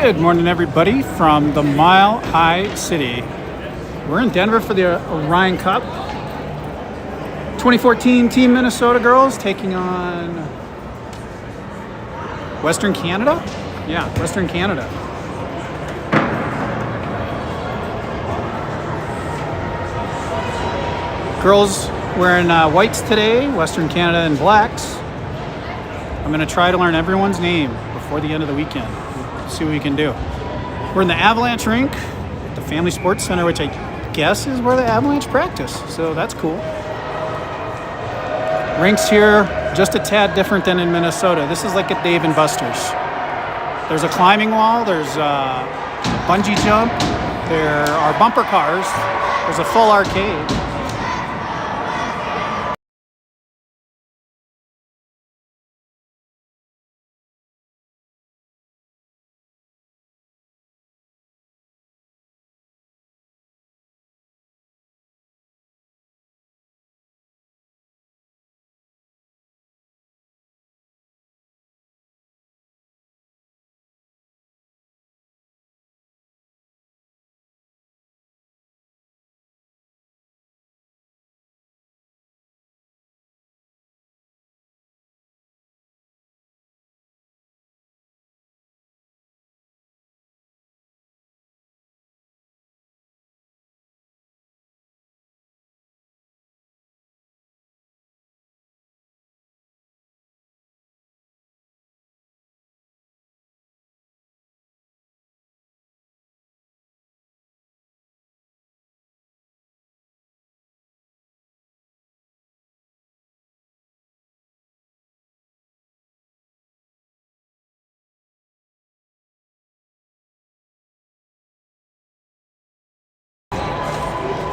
Good morning, everybody, from the Mile High City. We're in Denver for the Orion Cup. 2014 Team Minnesota girls taking on Western Canada? Yeah, Western Canada. Girls wearing whites today, Western Canada in blacks. I'm going to try to learn everyone's name before the end of the weekend. See what we can do. We're in the Avalanche rink at the Family Sports Center, which I guess is where the Avalanche practice. So that's cool. Rinks here just a tad different than in Minnesota. This is like a Dave & Buster's. There's a climbing wall. There's a bungee jump. There are bumper cars. There's a full arcade.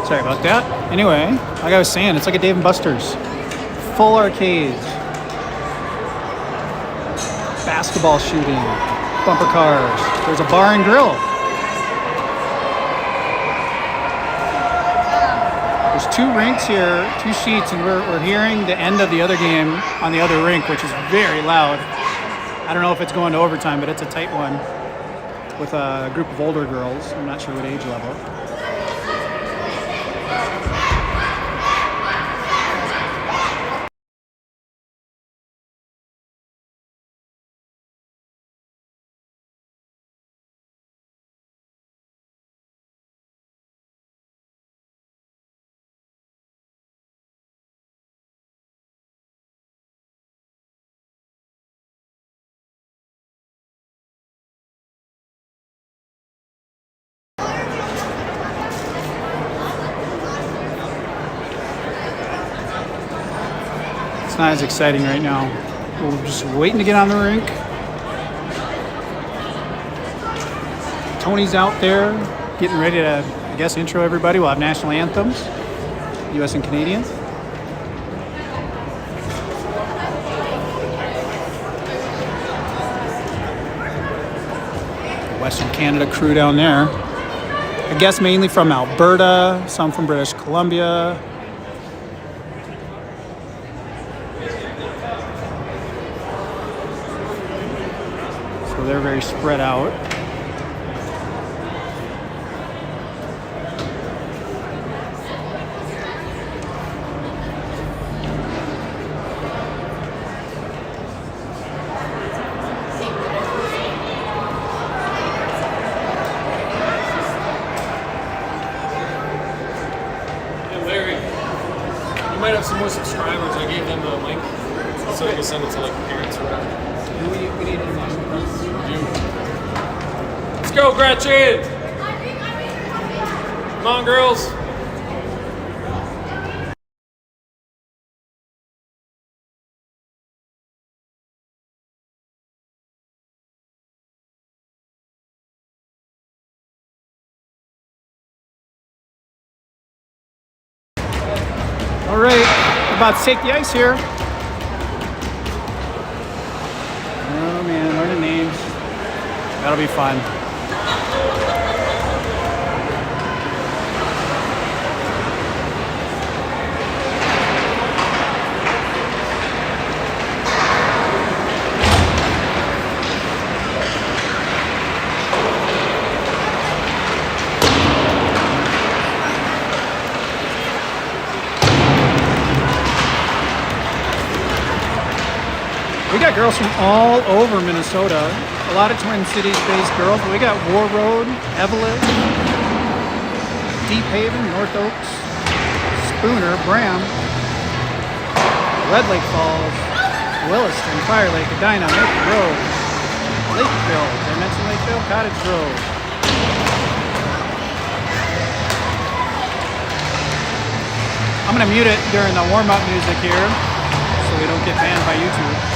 Sorry about that. Anyway, like I was saying, it's like a Dave & Buster's. Full arcades. Basketball shooting. Bumper cars. There's a bar and grill. There's two rinks here, two sheets, and we're hearing the end of the other game on the other rink, which is very loud. I don't know if it's going to overtime, but it's a tight one with a group of older girls. I'm not sure what age level. Not as exciting right now. We're just waiting to get on the rink. Tony's out there getting ready to, I guess, intro everybody. We'll have national anthems, US and Canadian. Western Canada crew down there. I guess mainly from Alberta, some from British Columbia. They're very spread out. Hey Larry, you might have some more subscribers. I gave them the link so you can send it to like parents or whatever. We need international presence. Let's go, Gretchen! Come on, girls. All right, we're about to take the ice here. Oh man, learning names. That'll be fun. Girls from all over Minnesota. A lot of Twin Cities-based girls. We got War Road, Evelyn, Deep Haven, North Oaks, Spooner, Bram, Red Lake Falls, Williston, Fire Lake, Edina, Maple Grove, Lakeville, did I mention Lakeville? Cottage Grove. I'm going to mute it during the warm-up music here so we don't get banned by YouTube.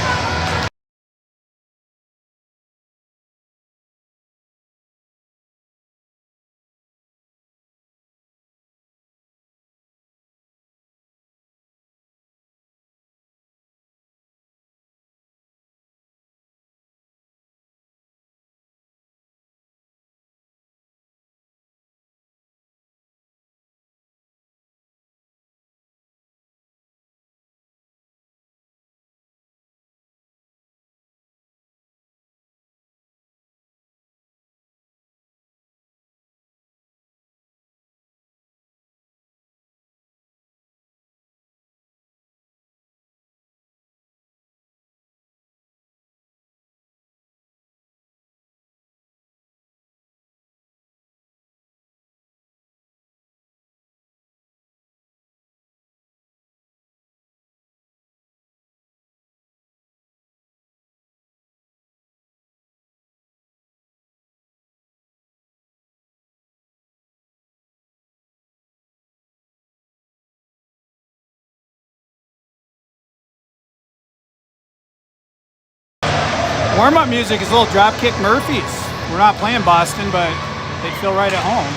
Warm-up music is a little Dropkick Murphys. We're not playing Boston, but they feel right at home.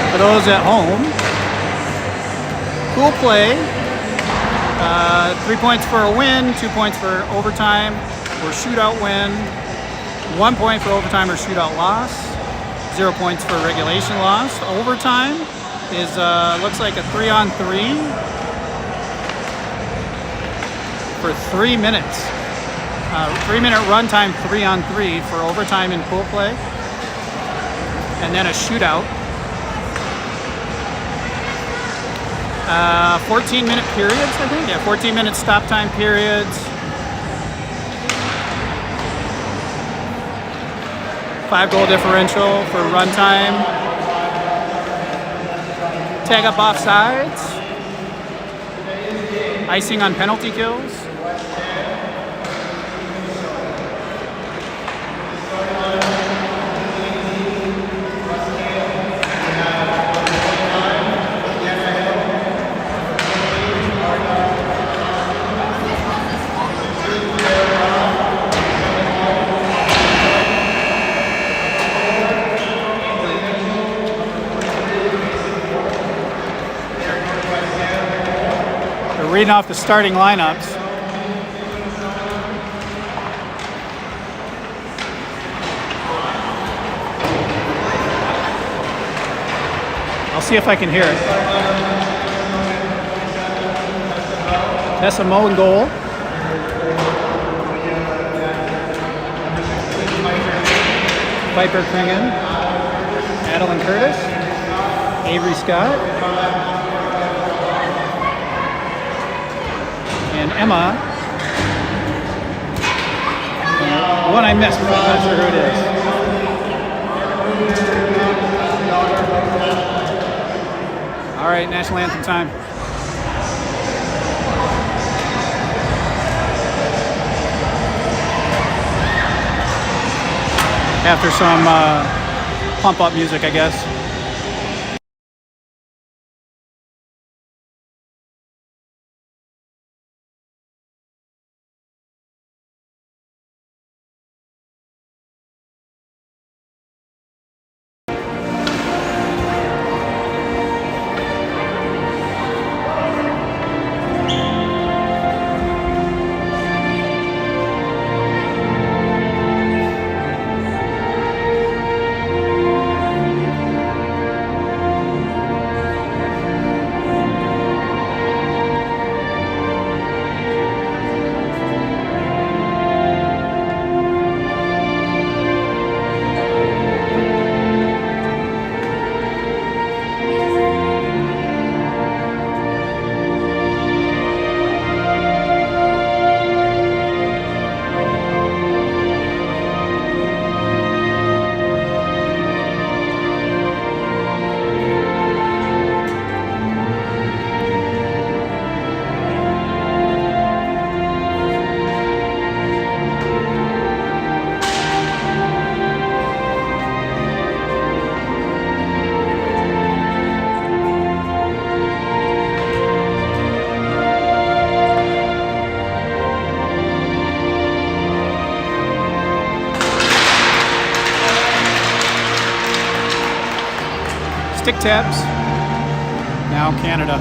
For those at home, cool play. 3 points for a win, 2 points for overtime or shootout win, 1 point for overtime or shootout loss, 0 points for regulation loss. Overtime is looks like a 3-on-3 for 3 minutes. 3-minute runtime, 3-on-3 for overtime in pool play, and then a shootout. 14-minute periods, I think. Yeah, 14-minute stop time periods. 5-goal differential for runtime. Tag up offsides. Icing on penalty kills. Reading off the starting lineups. I'll see if I can hear it. Tessa Moe in goal. Piper Kringen. Adeline Curtis. Avery Scott. And Emma. One I missed, but I'm not sure who it is. All right, national anthem time. after some pump up music, I guess. Stick taps. Now Canada.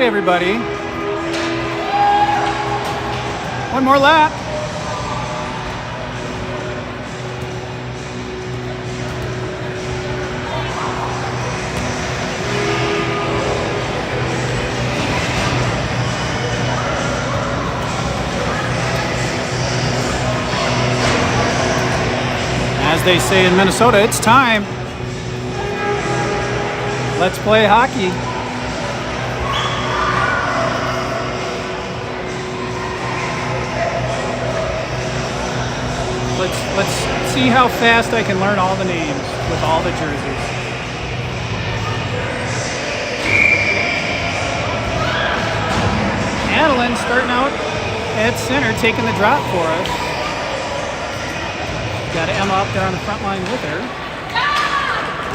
Everybody. One more lap. As they say in Minnesota, it's time. Let's play hockey. Let's see how fast I can learn all the names with all the jerseys. Adeline starting out at center, taking the drop for us. Got Emma up there on the front line with her.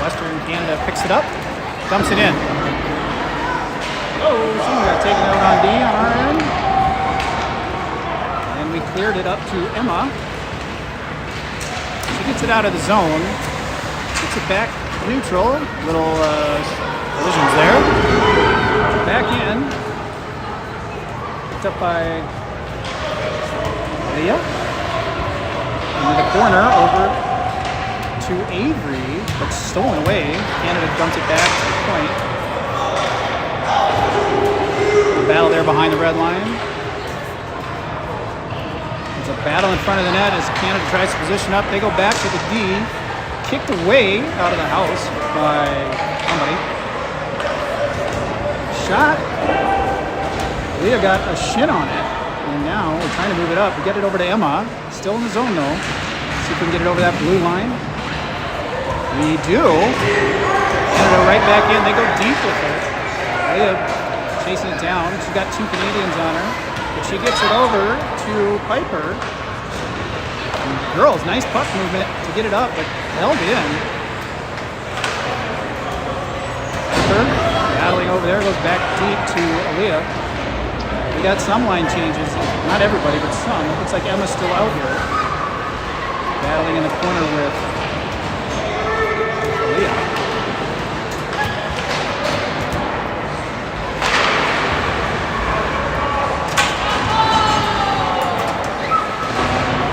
Western Canada picks it up, dumps it in. Oh, someone got taken out on D on our end. And we cleared it up to Emma. Gets it out of the zone, gets it back neutral, little collisions there, back in, picked up by Leah, into the corner over to Avery, but stolen away. Canada dumped it back to the point. The battle there behind the red line. A battle in front of the net as Canada tries to position up. They go back to the D. Kicked away out of the house by somebody. Shot. Leah got a shin on it. And now we're trying to move it up. We get it over to Emma. Still in the zone though. See if we can get it over that blue line. We do. Canada right back in. They go deep with it. Leah chasing it down. She's got two Canadians on her. But she gets it over to Piper. And girls, nice puck movement to get it up, but held in. Piper Battling over there, goes back deep to Aaliyah. We got some line changes, not everybody, but some. It looks like Emma's still out here. Battling in the corner with Aaliyah.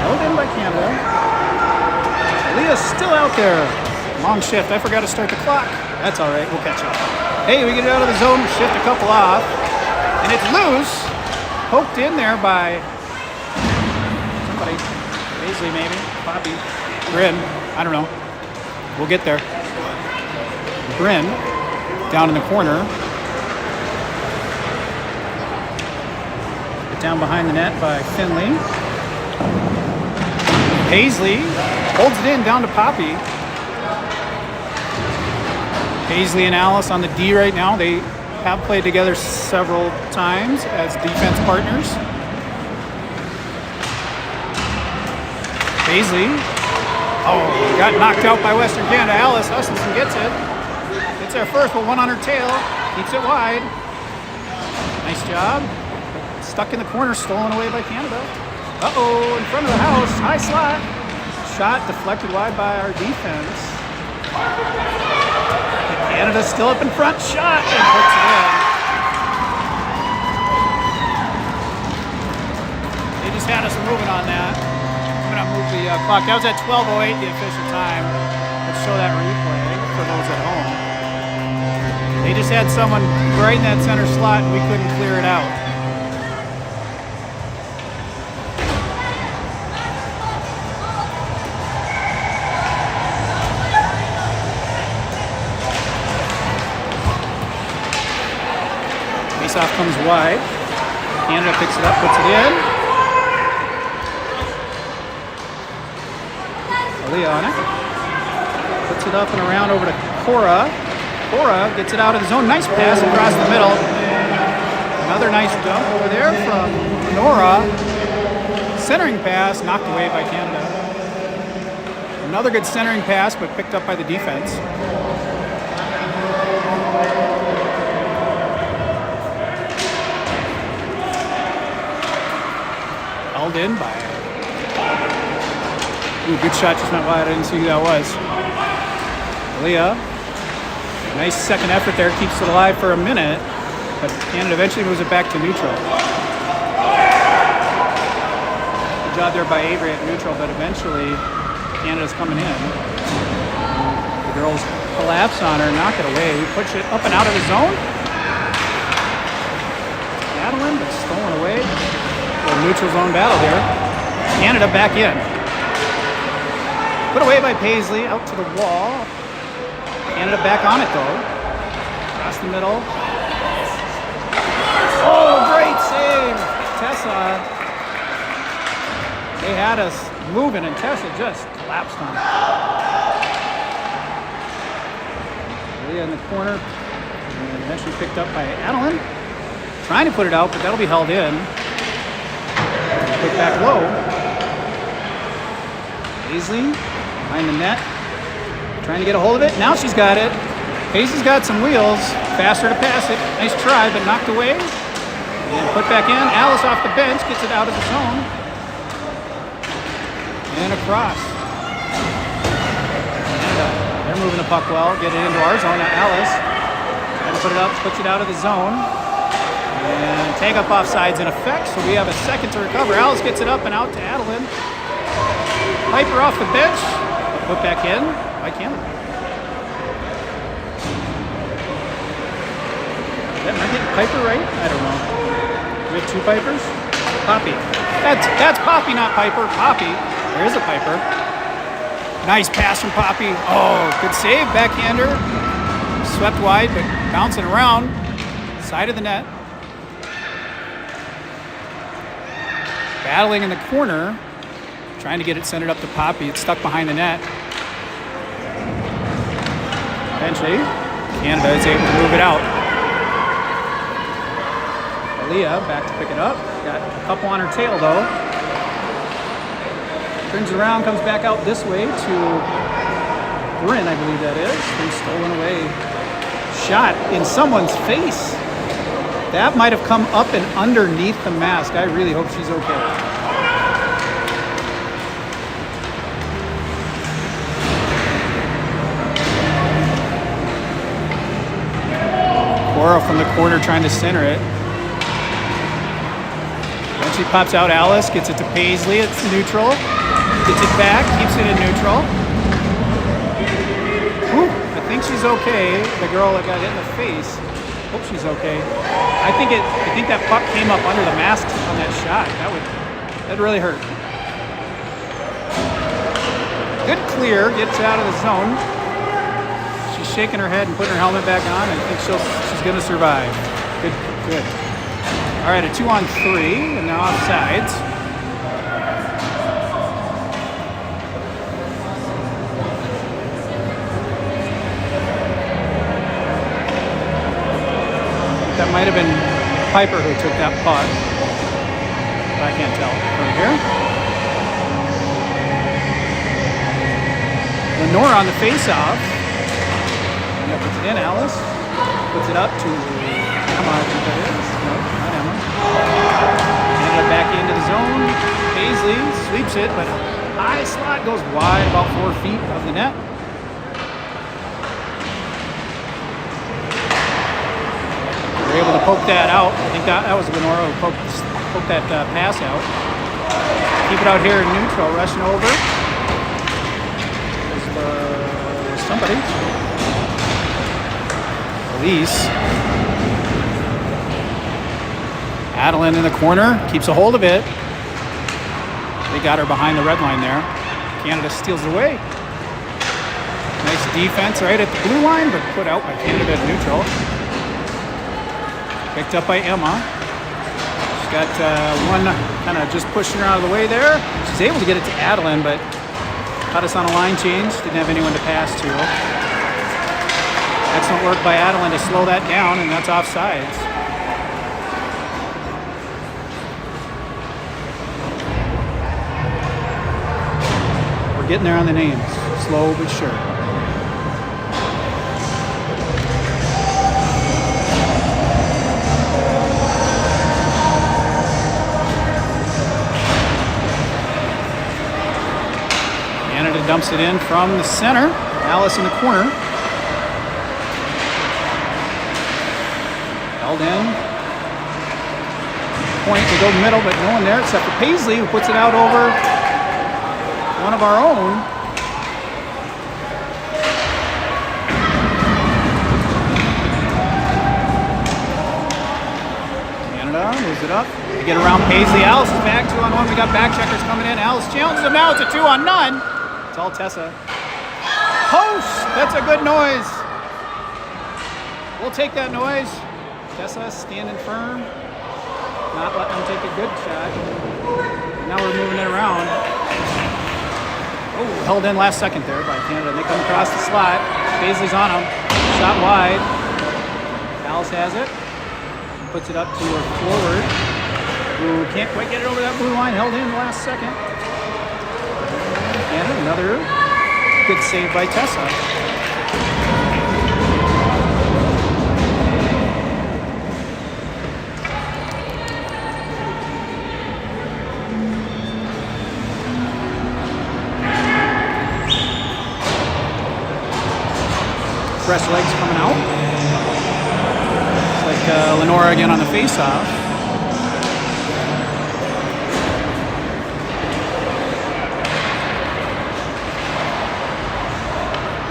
Held in by Canada. Aaliyah's still out there. Long shift. I forgot to start the clock. That's all right. We'll catch up. Hey, we get it out of the zone, shift a couple off, and it's loose. Poked in there by somebody. Paisley, maybe. Bobby. Bryn. I don't know. We'll get there. Bryn down in the corner. Put down behind the net by Finley. Paisley holds it in down to Poppy. Paisley and Alice on the D right now. They have played together several times as defense partners. Paisley, got knocked out by Western Canada. Alice Hustinson gets it. Gets there first, but one on her tail. Keeps it wide. Nice job. Stuck in the corner, stolen away by Canada. Uh-oh, in front of the house, high slot. Shot deflected wide by our defense. Canada's still up in front, shot, and puts it in. They just had us moving on that. I'm gonna move the clock. That was at 12:08, the official time. Let's show that replay for those at home. They just had someone right in that center slot, and we couldn't clear it out. Off comes wide. Canada picks it up, puts it in. Aaliyah on it. Puts it up and around over to Cora. Cora gets it out of the zone. Nice pass across the middle. Another nice dump over there from Nora. Centering pass knocked away by Canada. Another good centering pass, but picked up by the defense. Held in by good shot just went wide. I didn't see who that was. Aaliyah. Nice second effort there. Keeps it alive for a minute. But Canada eventually moves it back to neutral. Good job there by Avery at neutral, but eventually Canada's coming in. The girls collapse on her, knock it away. We push it up and out of the zone. Battling, but stolen away. Neutral zone battle here. Canada back in. Put away by Paisley, out to the wall. Canada back on it though. Across the middle. Oh, great save! Tessa. They had us moving and Tessa just collapsed on it. Leah in the corner. And eventually picked up by Adeline. Trying to put it out, but that'll be held in. Put back low. Paisley behind the net. Trying to get a hold of it. Now she's got it. Paisley's got some wheels. Faster to pass it. Nice try, but knocked away. And put back in. Alice off the bench. Gets it out of the zone. And across. And they're moving the puck well. Get it into our zone. Now Alice. Trying to put it up. Puts it out of the zone. And take up offsides in effect, so we have a second to recover. Alice gets it up and out to Adeline. Piper off the bench, put back in by Canada. Am I getting Piper right? I don't know. Do we have two Pipers? Poppy. That's Poppy, not Piper. Poppy. There is a Piper. Nice pass from Poppy. Oh, good save, backhander. Swept wide, but bouncing around. Side of the net. Battling in the corner, trying to get it centered up to Poppy. It's stuck behind the net. Eventually, Canada is able to move it out. Aaliyah back to pick it up. Got a couple on her tail though. Turns around, comes back out this way to Bryn, I believe that is. Been stolen away. shot in someone's face. That might have come up and underneath the mask. I really hope she's okay. Cora from the corner trying to center it. Then she pops out Alice, gets it to Paisley. It's neutral. Gets it back, keeps it in neutral. Whew, I think she's okay. The girl that got hit in the face. Hope she's okay. I think that puck came up under the mask on that shot. That really hurt. Good clear, gets out of the zone. She's shaking her head and putting her helmet back on. I think she's going to survive. Good. All right, a 2-on-3, and now offsides. That might have been Piper who took that puck. But I can't tell from here. Lenore on the face-off. Puts it in, Alice. Puts it up to, come on, I think that is. No, not Emma. Canada back into the zone. Paisley sweeps it, but high slot goes wide, about 4 feet of the net. They're able to poke that out. I think that was Lenora who poked that pass out. Keep it out here in neutral, rushing over. There's somebody. Elise. Adeline in the corner, keeps a hold of it. They got her behind the red line there. Canada steals it away. Nice defense right at the blue line, but put out by Canada at neutral. Picked up by Emma. She's got one kind of just pushing her out of the way there. She's able to get it to Adeline, but caught us on a line change. Didn't have anyone to pass to. Excellent work by Adeline to slow that down, and that's offsides. We're getting there on the names, slow but sure. Canada dumps it in from the center. Alice in the corner. Held in. Point to go middle, but no one there except for Paisley, who puts it out over one of our own. Canada moves it up. They get around Paisley. Alice is back 2-on-1. We got back checkers coming in. Alice challenges them now. It's a 2-on-none. It's all Tessa. Post! That's a good noise. We'll take that noise. Tessa standing firm. Not letting them take a good shot. And now we're moving it around. Oh, held in last second there by Canada. They come across the slot. Paisley's on them. Shot wide. Alice has it. Puts it up to her forward, who can't quite get it over that blue line. Held in the last second. And another good save by Tessa. Fresh legs coming out. It's like Lenora again on the face-off.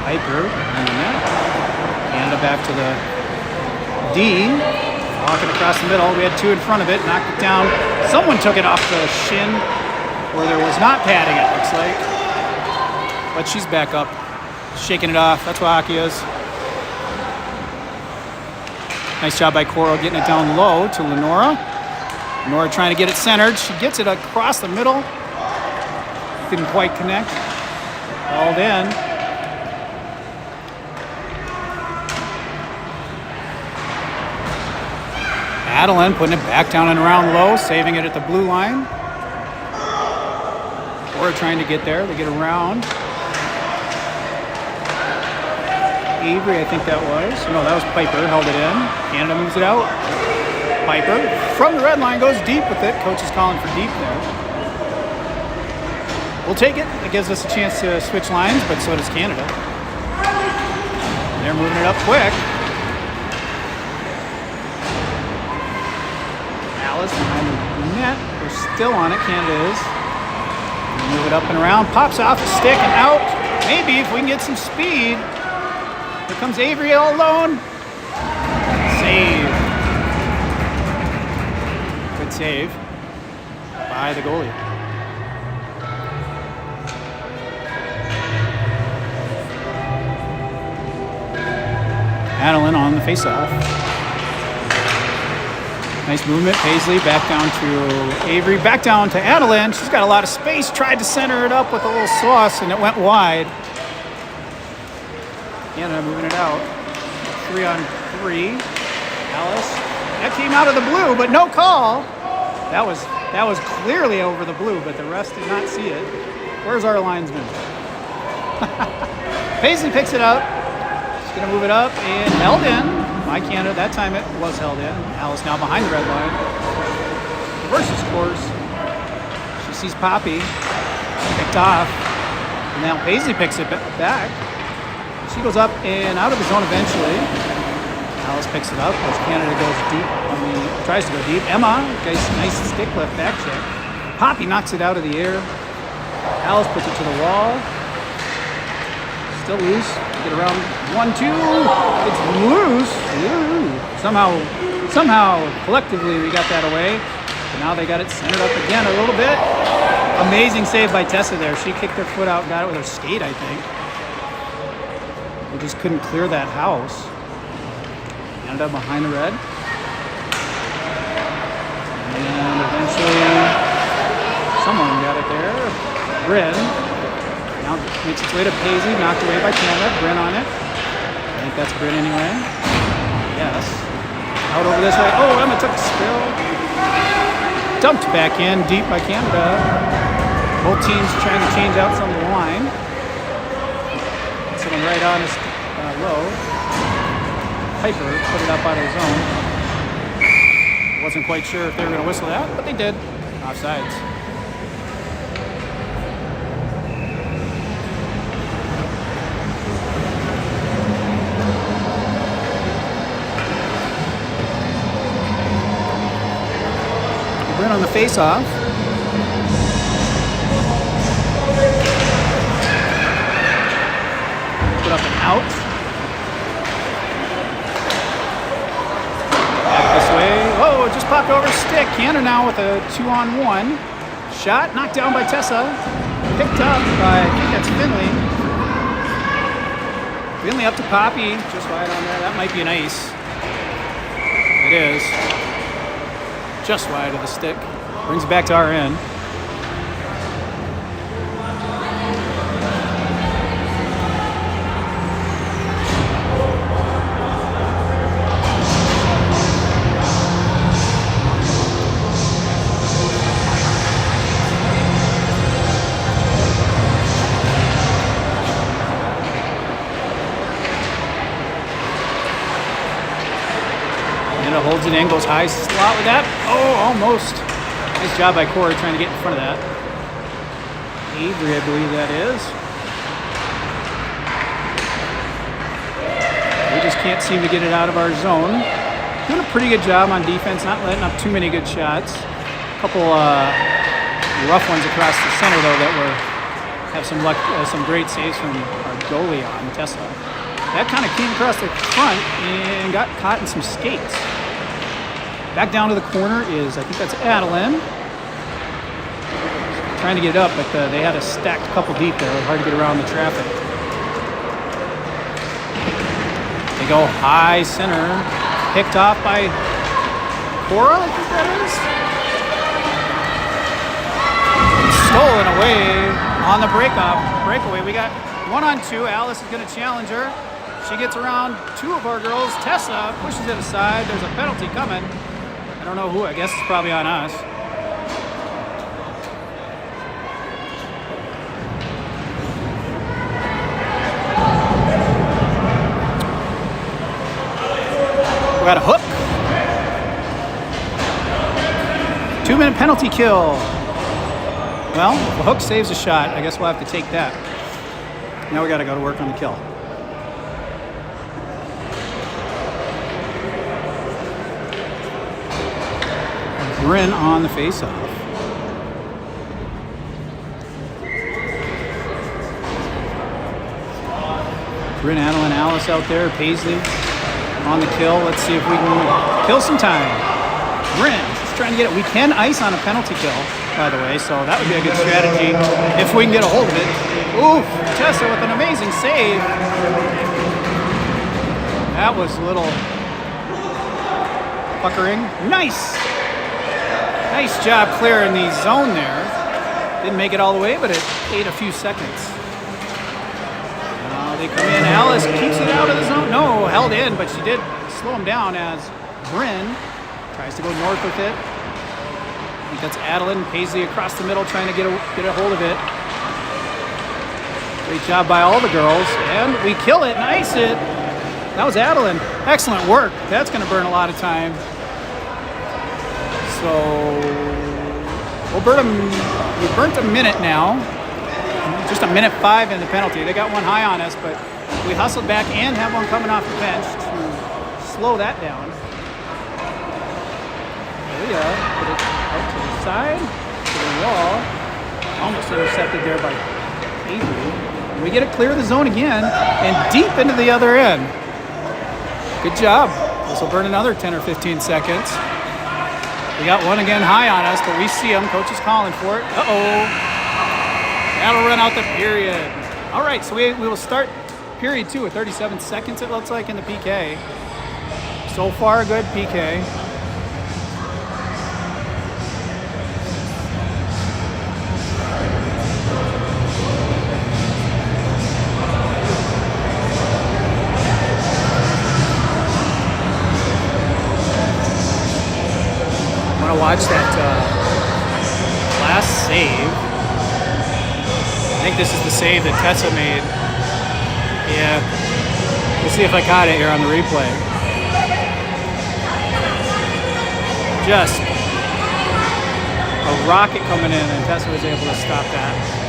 Piper in the net. Canada back to the D. Walking across the middle. We had two in front of it. Knocked it down. Someone took it off the shin where there was not padding, it looks like. But she's back up. Shaking it off. That's what hockey is. Nice job by Coro getting it down low to Lenora. Lenora trying to get it centered. She gets it across the middle. Didn't quite connect. Held in. Adeline putting it back down and around low, saving it at the blue line. Coro trying to get there. They get around. Avery, I think that was. No, that was Piper, held it in. Canada moves it out. Piper from the red line goes deep with it. Coach is calling for deep there. We'll take it. It gives us a chance to switch lines, but so does Canada. They're moving it up quick. Alice behind the net. We're still on it. Canada is. Move it up and around. Pops off a stick and out. Maybe if we can get some speed. Here comes Avery all alone. Save. Good save by the goalie. Madeline on the faceoff. Nice movement. Paisley back down to Avery. Back down to Adeline. She's got a lot of space. Tried to center it up with a little sauce, and it went wide. Canada moving it out. 3-on-3. Alice. That came out of the blue, but no call. That was clearly over the blue, but the rest did not see it. Where's our linesman? Paisley picks it up. She's going to move it up and held in by Canada. That time it was held in. Alice now behind the red line. Reverses course. She sees Poppy. Picked off. And now Paisley picks it back. She goes up and out of the zone eventually. Alice picks it up as Canada goes deep. Tries to go deep. Emma, nice stick lift back check. Poppy knocks it out of the air. Alice puts it to the wall. Still loose. Get around 1-2. It's loose. Ooh. Somehow, collectively, we got that away. But now they got it centered up again a little bit. Amazing save by Tessa there. She kicked her foot out and got it with her skate, I think. We just couldn't clear that house. Canada behind the red. And eventually, someone got it there. Bryn. Now makes its way to Paisley, knocked away by Canada. Bryn on it. I think that's Bryn anyway. Yes. Out over this way. Oh, Emma took a spill. Dumped back in, deep by Canada. Both teams trying to change out from the line. Sitting right on his low. Piper put it up out of his zone. Wasn't quite sure if they were going to whistle that, but they did. Offsides. Bryn on the face-off. Put up and out. Back this way. Whoa, just popped over a stick. Canada now with a 2-on-1. Shot, knocked down by Tessa. Picked up by, I think that's Finley. Finley up to Poppy. Just wide on there. That might be an ice. It is. Just wide of the stick. Brings it back to our end. Holds it in, goes high slot with that. Oh, almost. Nice job by Corey trying to get in front of that. Avery, I believe that is. We just can't seem to get it out of our zone. Doing a pretty good job on defense, not letting up too many good shots. A couple rough ones across the center, though, that have some luck, some great saves from our goalie on Tessa. That kind of came across the front and got caught in some skates. Back down to the corner is, I think that's Adeline. Trying to get it up, but they had a stacked couple deep there. It was hard to get around the traffic. They go high center. Picked off by Cora, I think that is. Stolen away on the breakaway. We got 1-on-2. Alice is going to challenge her. She gets around two of our girls. Tessa pushes it aside. There's a penalty coming. I don't know who. I guess it's probably on us. We got a hook. 2-minute penalty kill. Well, if the hook saves a shot, I guess we'll have to take that. Now we got to go to work on the kill. Bryn on the face-off. Bryn, Adeline, Alice out there. Paisley on the kill. Let's see if we can kill some time. Bryn just trying to get it. We can ice on a penalty kill, by the way, so that would be a good strategy if we can get a hold of it. Ooh, Tessa with an amazing save. That was a little puckering. Nice! Nice job clearing the zone there. Didn't make it all the way, but it ate a few seconds. Now they come in. Alice keeps it out of the zone. No, held in, but she did slow him down as Bryn tries to go north with it. I think that's Adeline. Paisley across the middle trying to get a hold of it. Great job by all the girls. And we kill it and ice it. That was Adeline. Excellent work. That's going to burn a lot of time. So we've burnt a minute now. Just a minute 5 in the penalty. They got one high on us, but we hustled back and have one coming off the bench to slow that down. Leah put it out to the side, to the wall. Almost intercepted there by Avery. We get it clear of the zone again and deep into the other end. Good job. This will burn another 10 or 15 seconds. We got one again high on us, but we see him. Coach is calling for it. Uh-oh. That'll run out the period. All right, so we will start period 2 at 37 seconds, it looks like, in the PK. So far, a good PK. Watch that last save. I think this is the save that Tessa made. Yeah. Let's see if I caught it here on the replay. Just a rocket coming in, and Tessa was able to stop that.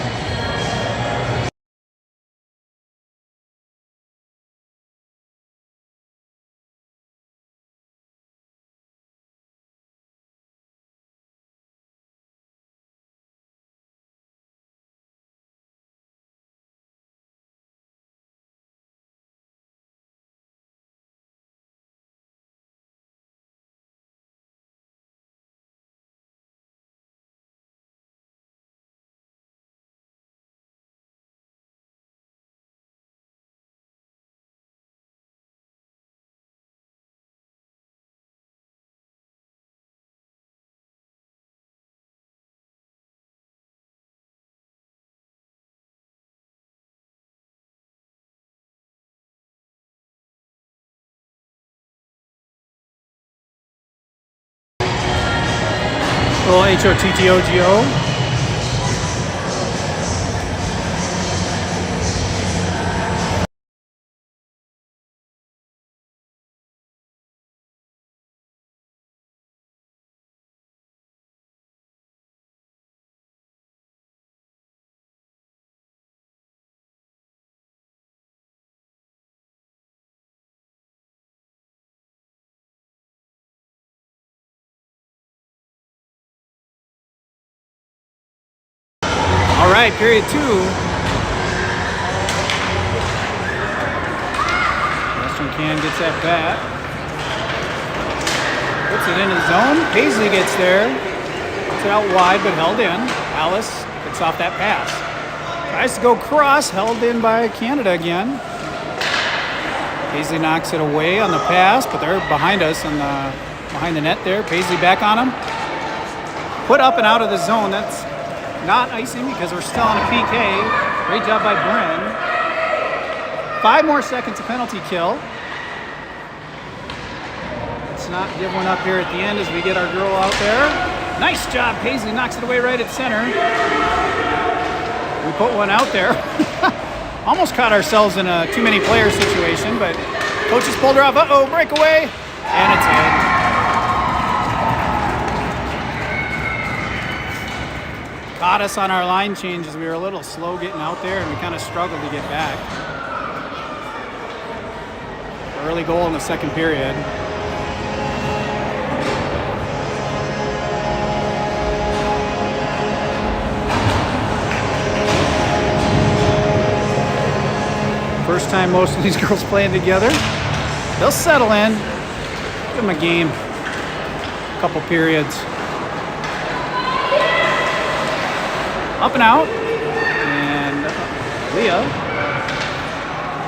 Little HOTTOGO. All right, period 2. Western Can gets that bat. Puts it into the zone. Paisley gets there. Puts it out wide, but held in. Alice gets off that pass. Tries to go cross, held in by Canada again. Paisley knocks it away on the pass, but they're behind us on behind the net there. Paisley back on him. Put up and out of the zone. That's not icing because we're still on a PK. Great job by Bryn. 5 more seconds of penalty kill. Let's not give one up here at the end as we get our girl out there. Nice job. Paisley knocks it away right at center. We put one out there. Almost caught ourselves in a too many player situation, but coaches pulled her off. Uh-oh, breakaway. And it's in. Caught us on our line changes. We were a little slow getting out there, and we kind of struggled to get back. Early goal in the second period. First time most of these girls playing together. They'll settle in. Give them a game. A couple periods. Up and out. And Leah.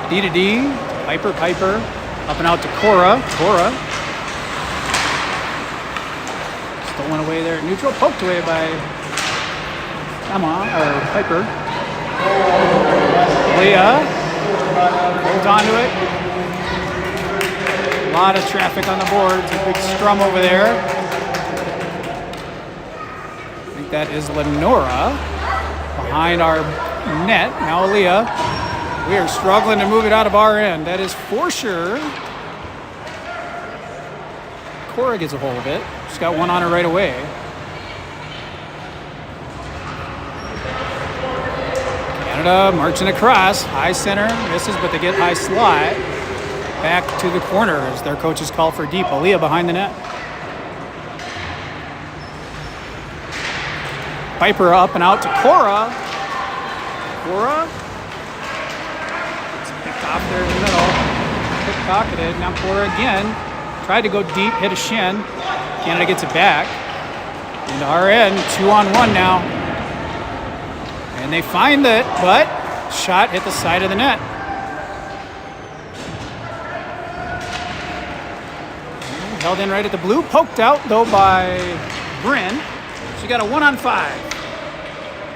D to D. Piper. Up and out to Cora. Stolen away there at neutral. Poked away by Piper. Leah. Holds on to it. A lot of traffic on the boards. A big scrum over there. I think that is Lenora behind our net. Now Leah. We are struggling to move it out of our end. That is for sure. Cora gets a hold of it. She's got one on her right away. Canada marching across. High center. Misses, but they get high slot. Back to the corner as their coaches call for deep. Aaliyah behind the net. Piper up and out to Cora. Cora. It's picked off there in the middle. Pickpocketed. Now Cora again. Tried to go deep. Hit a shin. Canada gets it back. Into our end. 2-on-1 now. And they find it, but shot hit the side of the net. Held in right at the blue. Poked out, though, by Bryn. She got a 1-on-5.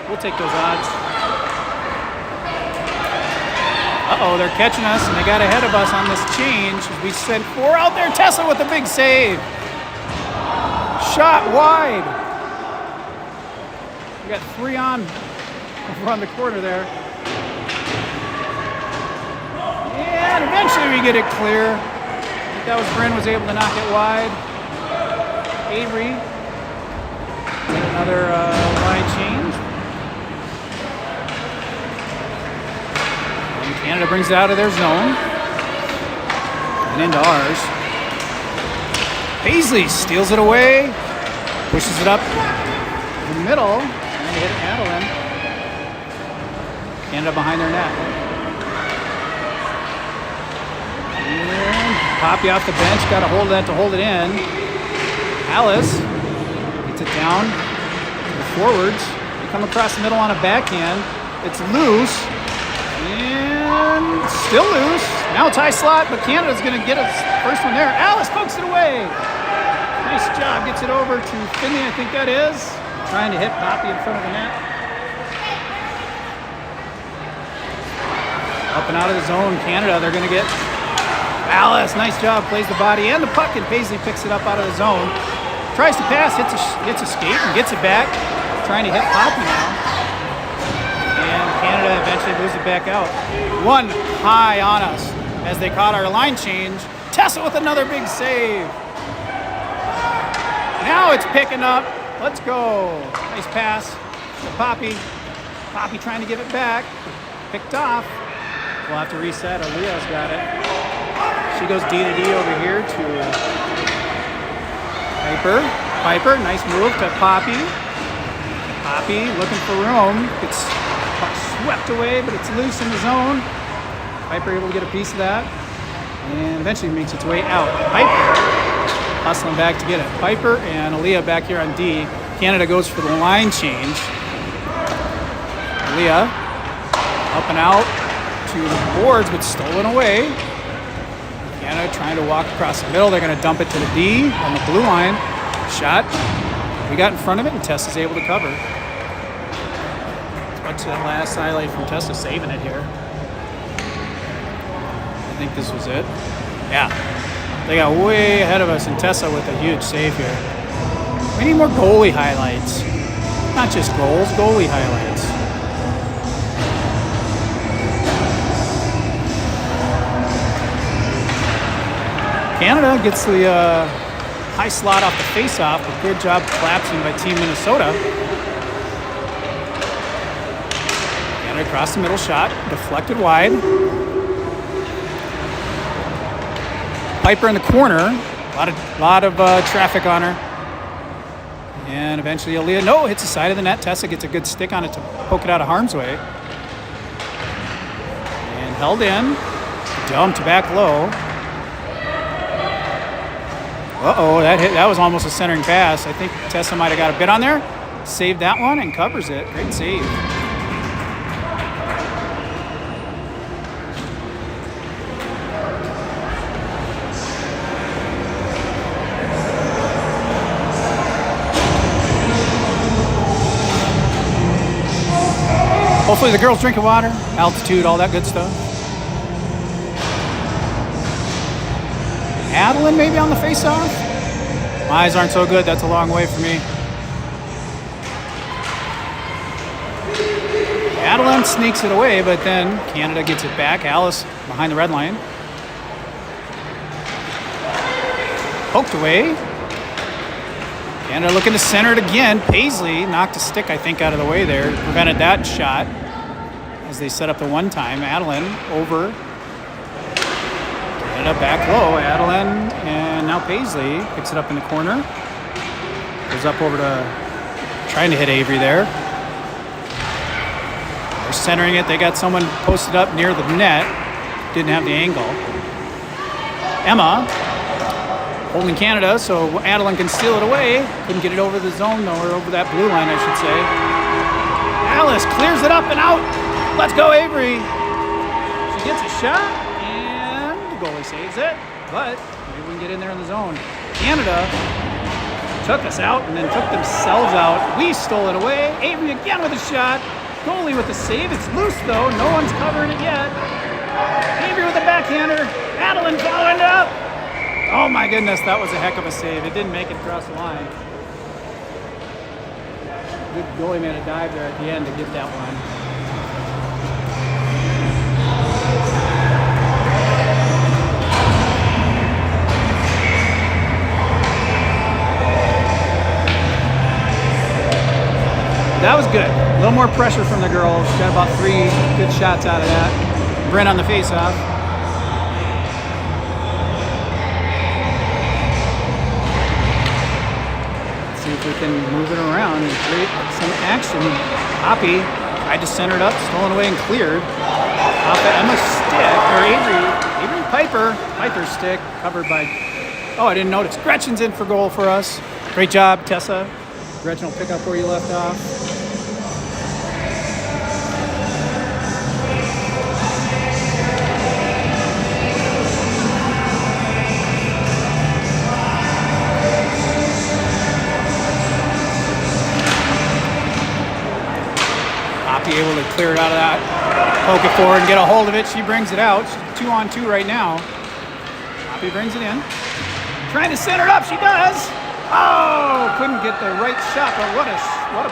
We'll take those odds. Uh-oh, they're catching us, and they got ahead of us on this change. We sent 4 out there. Tessa with a big save. Shot wide. We got 3 on over on the corner there. And eventually we get it clear. I think that was Bryn was able to knock it wide. Avery. Another line change. And Canada brings it out of their zone. And into ours. Paisley steals it away. Pushes it up in the middle. And they hit Madeline. Canada behind their net. And Poppy off the bench. Got a hold of that to hold it in. Alice gets it down to the forwards. They come across the middle on a backhand. It's loose. And still loose. Now it's high slot, but Canada's going to get its first one there. Alice pokes it away. Nice job. Gets it over to Finley, I think that is. Trying to hit Poppy in front of the net. Up and out of the zone, Canada. They're going to get Alice. Nice job. Plays the body and the puck, and Paisley picks it up out of the zone. Tries to pass, hits a skate, and gets it back. Trying to hit Poppy now. And Canada eventually moves it back out. 1 high on us as they caught our line change. Tessa with another big save. Now it's picking up. Let's go. Nice pass to Poppy. Poppy trying to give it back. Picked off. We'll have to reset. Aaliyah's got it. She goes D to D over here to Piper. Nice move to Poppy. Poppy looking for room. Gets swept away, but it's loose in the zone. Piper able to get a piece of that. And eventually makes its way out. Piper hustling back to get it. Piper and Aaliyah back here on D. Canada goes for the line change. Aaliyah up and out to the boards, but stolen away. Canada trying to walk across the middle. They're going to dump it to the D on the blue line. Shot. We got in front of it, and Tessa's able to cover. Let's watch that last highlight from Tessa saving it here. I think this was it. Yeah. They got way ahead of us, and Tessa with a huge save here. We need more goalie highlights. Not just goals, goalie highlights. Canada gets the high slot off the face-off, but good job collapsing by Team Minnesota. Canada across the middle shot, deflected wide. Piper in the corner, a lot of traffic on her. And eventually Aaliyah, hits the side of the net. Tessa gets a good stick on it to poke it out of harm's way. And held in, dumped back low. Uh-oh, that was almost a centering pass. I think Tessa might have got a bit on there. Saved that one and covers it. Great save. Hopefully the girls drinking water, altitude, all that good stuff. Adeline maybe on the face-off? My eyes aren't so good, that's a long way for me. Adeline sneaks it away, but then Canada gets it back. Alice behind the red line. Poked away. Canada looking to center it again. Paisley knocked a stick, I think, out of the way there. Prevented that shot as they set up the one time. Adeline over. Canada back low. Adeline and now Paisley picks it up in the corner. Goes up over to trying to hit Avery there. They're centering it. They got someone posted up near the net. Didn't have the angle. Emma holding Canada, so Adeline can steal it away. Couldn't get it over the zone, though, or over that blue line, I should say. Alice clears it up and out. Let's go, Avery. She gets a shot, and the goalie saves it. But maybe we can get in there in the zone. Canada took us out and then took themselves out. We stole it away. Avery again with a shot. Goalie with the save. It's loose, though. No one's covering it yet. Avery with a backhander. Adeline following up. Oh my goodness, that was a heck of a save. It didn't make it across the line. Good goalie made a dive there at the end to get that one. That was good. A little more pressure from the girls. Got about 3 good shots out of that. Brent on the face-off. If we can move it around and create some action. Hoppy tried to center it up, stolen away and cleared. Off of Emma's stick, or Avery Piper's stick, covered by, I didn't notice. Gretchen's in for goal for us. Great job, Tessa. Gretchen will pick up where you left off. Able to clear it out of that, poke it forward and get a hold of it. She brings it out. She's 2-on-2 right now. Poppy brings it in. Trying to center it up. She does. Oh, couldn't get the right shot, but what a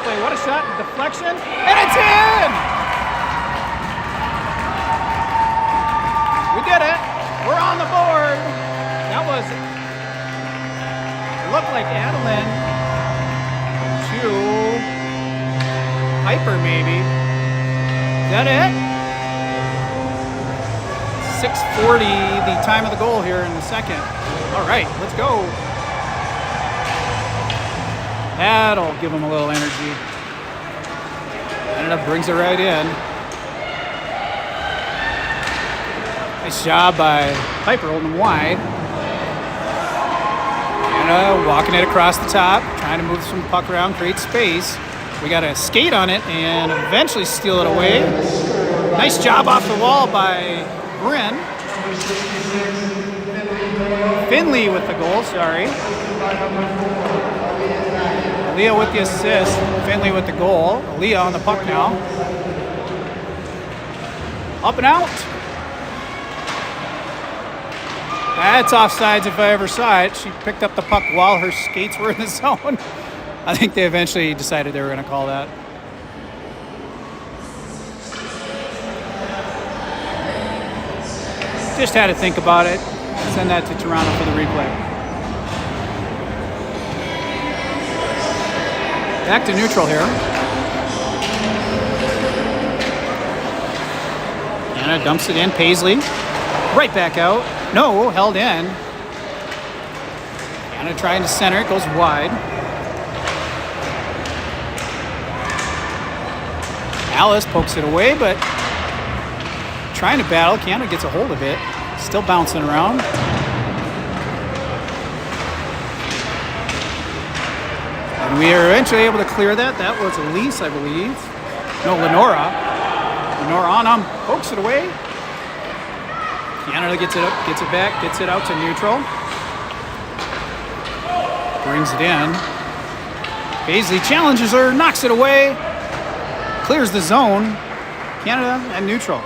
play. What a shot. Deflection. And it's in! We did it. We're on the board. That was, it looked like Adeline to Piper maybe. Is that it? 6:40, the time of the goal here in the second. All right, let's go. That'll give them a little energy. Canada brings it right in. Nice job by Piper holding them wide. Canada walking it across the top, trying to move some puck around, create space. We got to skate on it and eventually steal it away. Nice job off the wall by Bryn. Finley with the goal, sorry. Aaliyah with the assist. Finley with the goal. Aaliyah on the puck now. Up and out. That's offsides if I ever saw it. She picked up the puck while her skates were in the zone. I think they eventually decided they were going to call that. Just had to think about it. Send that to Toronto for the replay. Back to neutral here. Anna dumps it in. Paisley. Right back out. No, held in. Anna trying to center. It goes wide. Alice pokes it away, but trying to battle. Canada gets a hold of it. Still bouncing around. And we are eventually able to clear that. That was Elise, I believe. No, Lenora. Lenora on him. Pokes it away. Canada gets it up, gets it back, gets it out to neutral. Brings it in. Paisley challenges her, knocks it away. Clears the zone. Canada at neutral.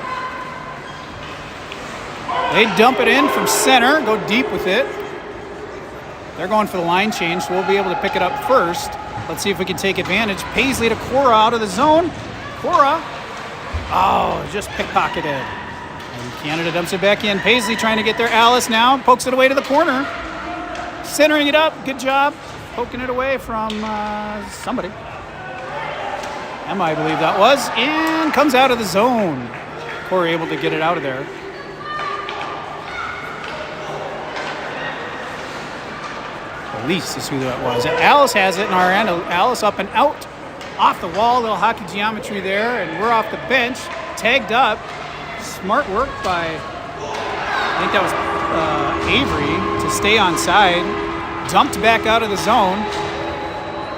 They dump it in from center, go deep with it. They're going for the line change, so we'll be able to pick it up first. Let's see if we can take advantage. Paisley to Cora out of the zone. Cora, oh, just pickpocketed. And Canada dumps it back in. Paisley trying to get there. Alice now pokes it away to the corner. Centering it up, good job. Poking it away from somebody. Emma, I believe that was. And comes out of the zone. Cora able to get it out of there. Elise is who that was. Alice has it in our end. Alice up and out. Off the wall, little hockey geometry there. And we're off the bench. Tagged up. Smart work by, I think that was Avery, to stay on side. Dumped back out of the zone.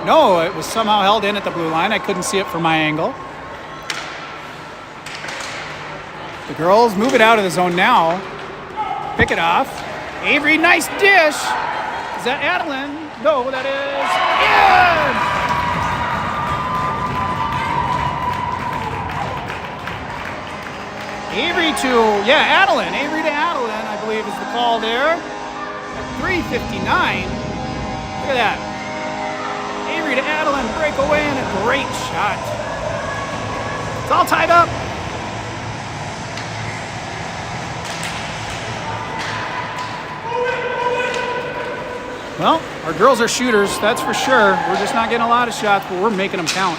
No, it was somehow held in at the blue line. I couldn't see it from my angle. The girls move it out of the zone now. Pick it off. Avery, nice dish. Is that Adeline? No, that is in! Avery to, Adeline. Avery to Adeline, I believe is the call there. At 3:59. Look at that. Avery to Adeline, breakaway, and a great shot. It's all tied up. Well, our girls are shooters, that's for sure. We're just not getting a lot of shots, but we're making them count.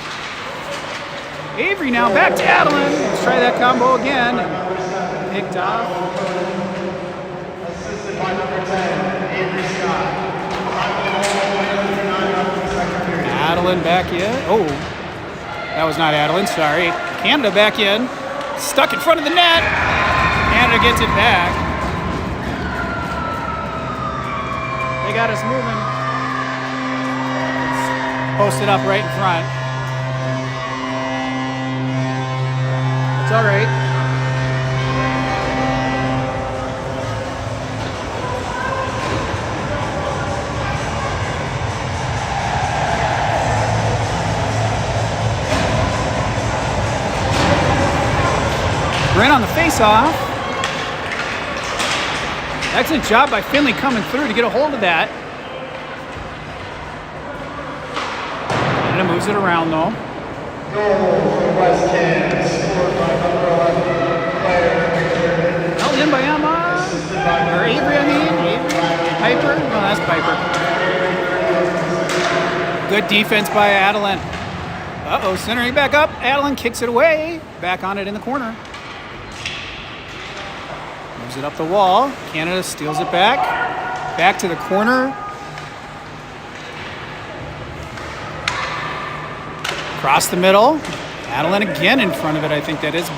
Avery now back to Adeline. Let's try that combo again. Picked off. Assisted by number 10, Avery Scott. Adeline back in. Oh, that was not Adeline, sorry. Canada back in. Stuck in front of the net. Canada gets it back. They got us moving. Let's post it up right in front. It's all right. We're in on the face-off. Excellent job by Finley coming through to get a hold of that. Canada moves it around though. West Canada, scored by number 11, player Held in by Emma. Or Avery, I mean. Avery. Piper? No, that's Piper. Good defense by Adeline. Uh-oh, centering back up. Adeline kicks it away. Back on it in the corner. Moves it up the wall. Canada steals it back. Back to the corner. Across the middle. Adeline again in front of it, I think that is.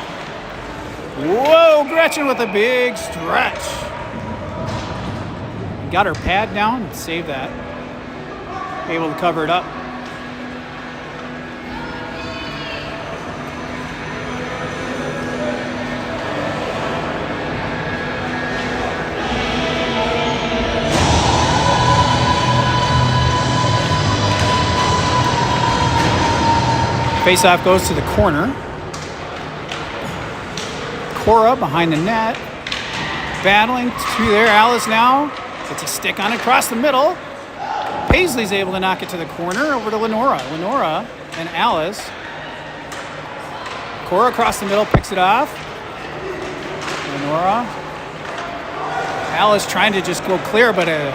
Whoa, Gretchen with a big stretch. Got her pad down and saved that. Able to cover it up. Face-off goes to the corner. Cora behind the net. Battling through there. Alice now gets a stick on it across the middle. Paisley's able to knock it to the corner over to Lenora. Lenora and Alice. Cora across the middle picks it off. Lenora. Alice trying to just go clear, but a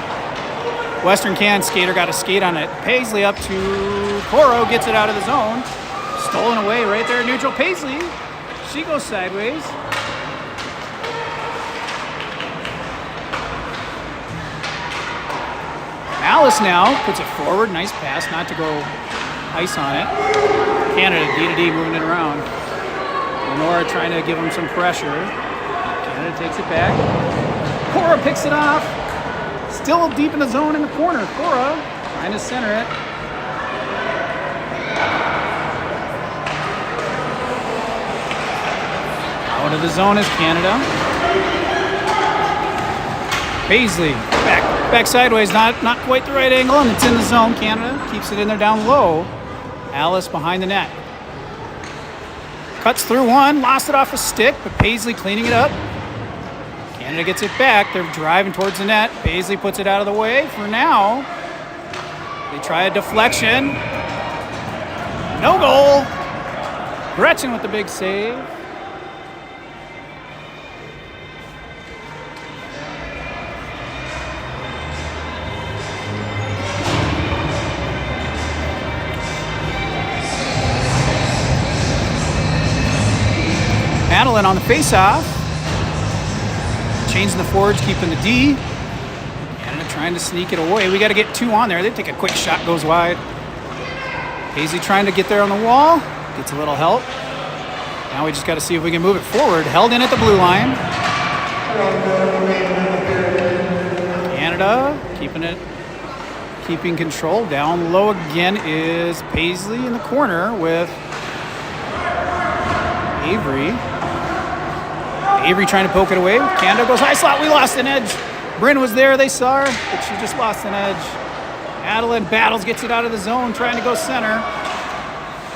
Western Can skater got a skate on it. Paisley up to Coro, gets it out of the zone. Stolen away right there, neutral. Paisley, she goes sideways. Alice now puts it forward. Nice pass, not to go ice on it. Canada, D-to-D, moving it around. Lenora trying to give him some pressure. Canada takes it back. Cora picks it off. Still deep in the zone in the corner. Cora trying to center it. Out of the zone is Canada. Paisley back sideways, not quite the right angle, and it's in the zone. Canada keeps it in there down low. Alice behind the net. Cuts through one, lost it off a stick, but Paisley cleaning it up. Canada gets it back. They're driving towards the net. Paisley puts it out of the way for now. They try a deflection. No goal. Gretchen with the big save. Madeline on the face-off. Changing the forwards, keeping the D. Canada trying to sneak it away. We got to get 2 on there. They take a quick shot, goes wide. Paisley trying to get there on the wall. Gets a little help. Now we just got to see if we can move it forward. Held in at the blue line. Canada keeping control. Down low again is Paisley in the corner with Avery. Avery trying to poke it away. Canada goes high slot. We lost an edge. Bryn was there. They saw her, but she just lost an edge. Adeline battles, gets it out of the zone, trying to go center.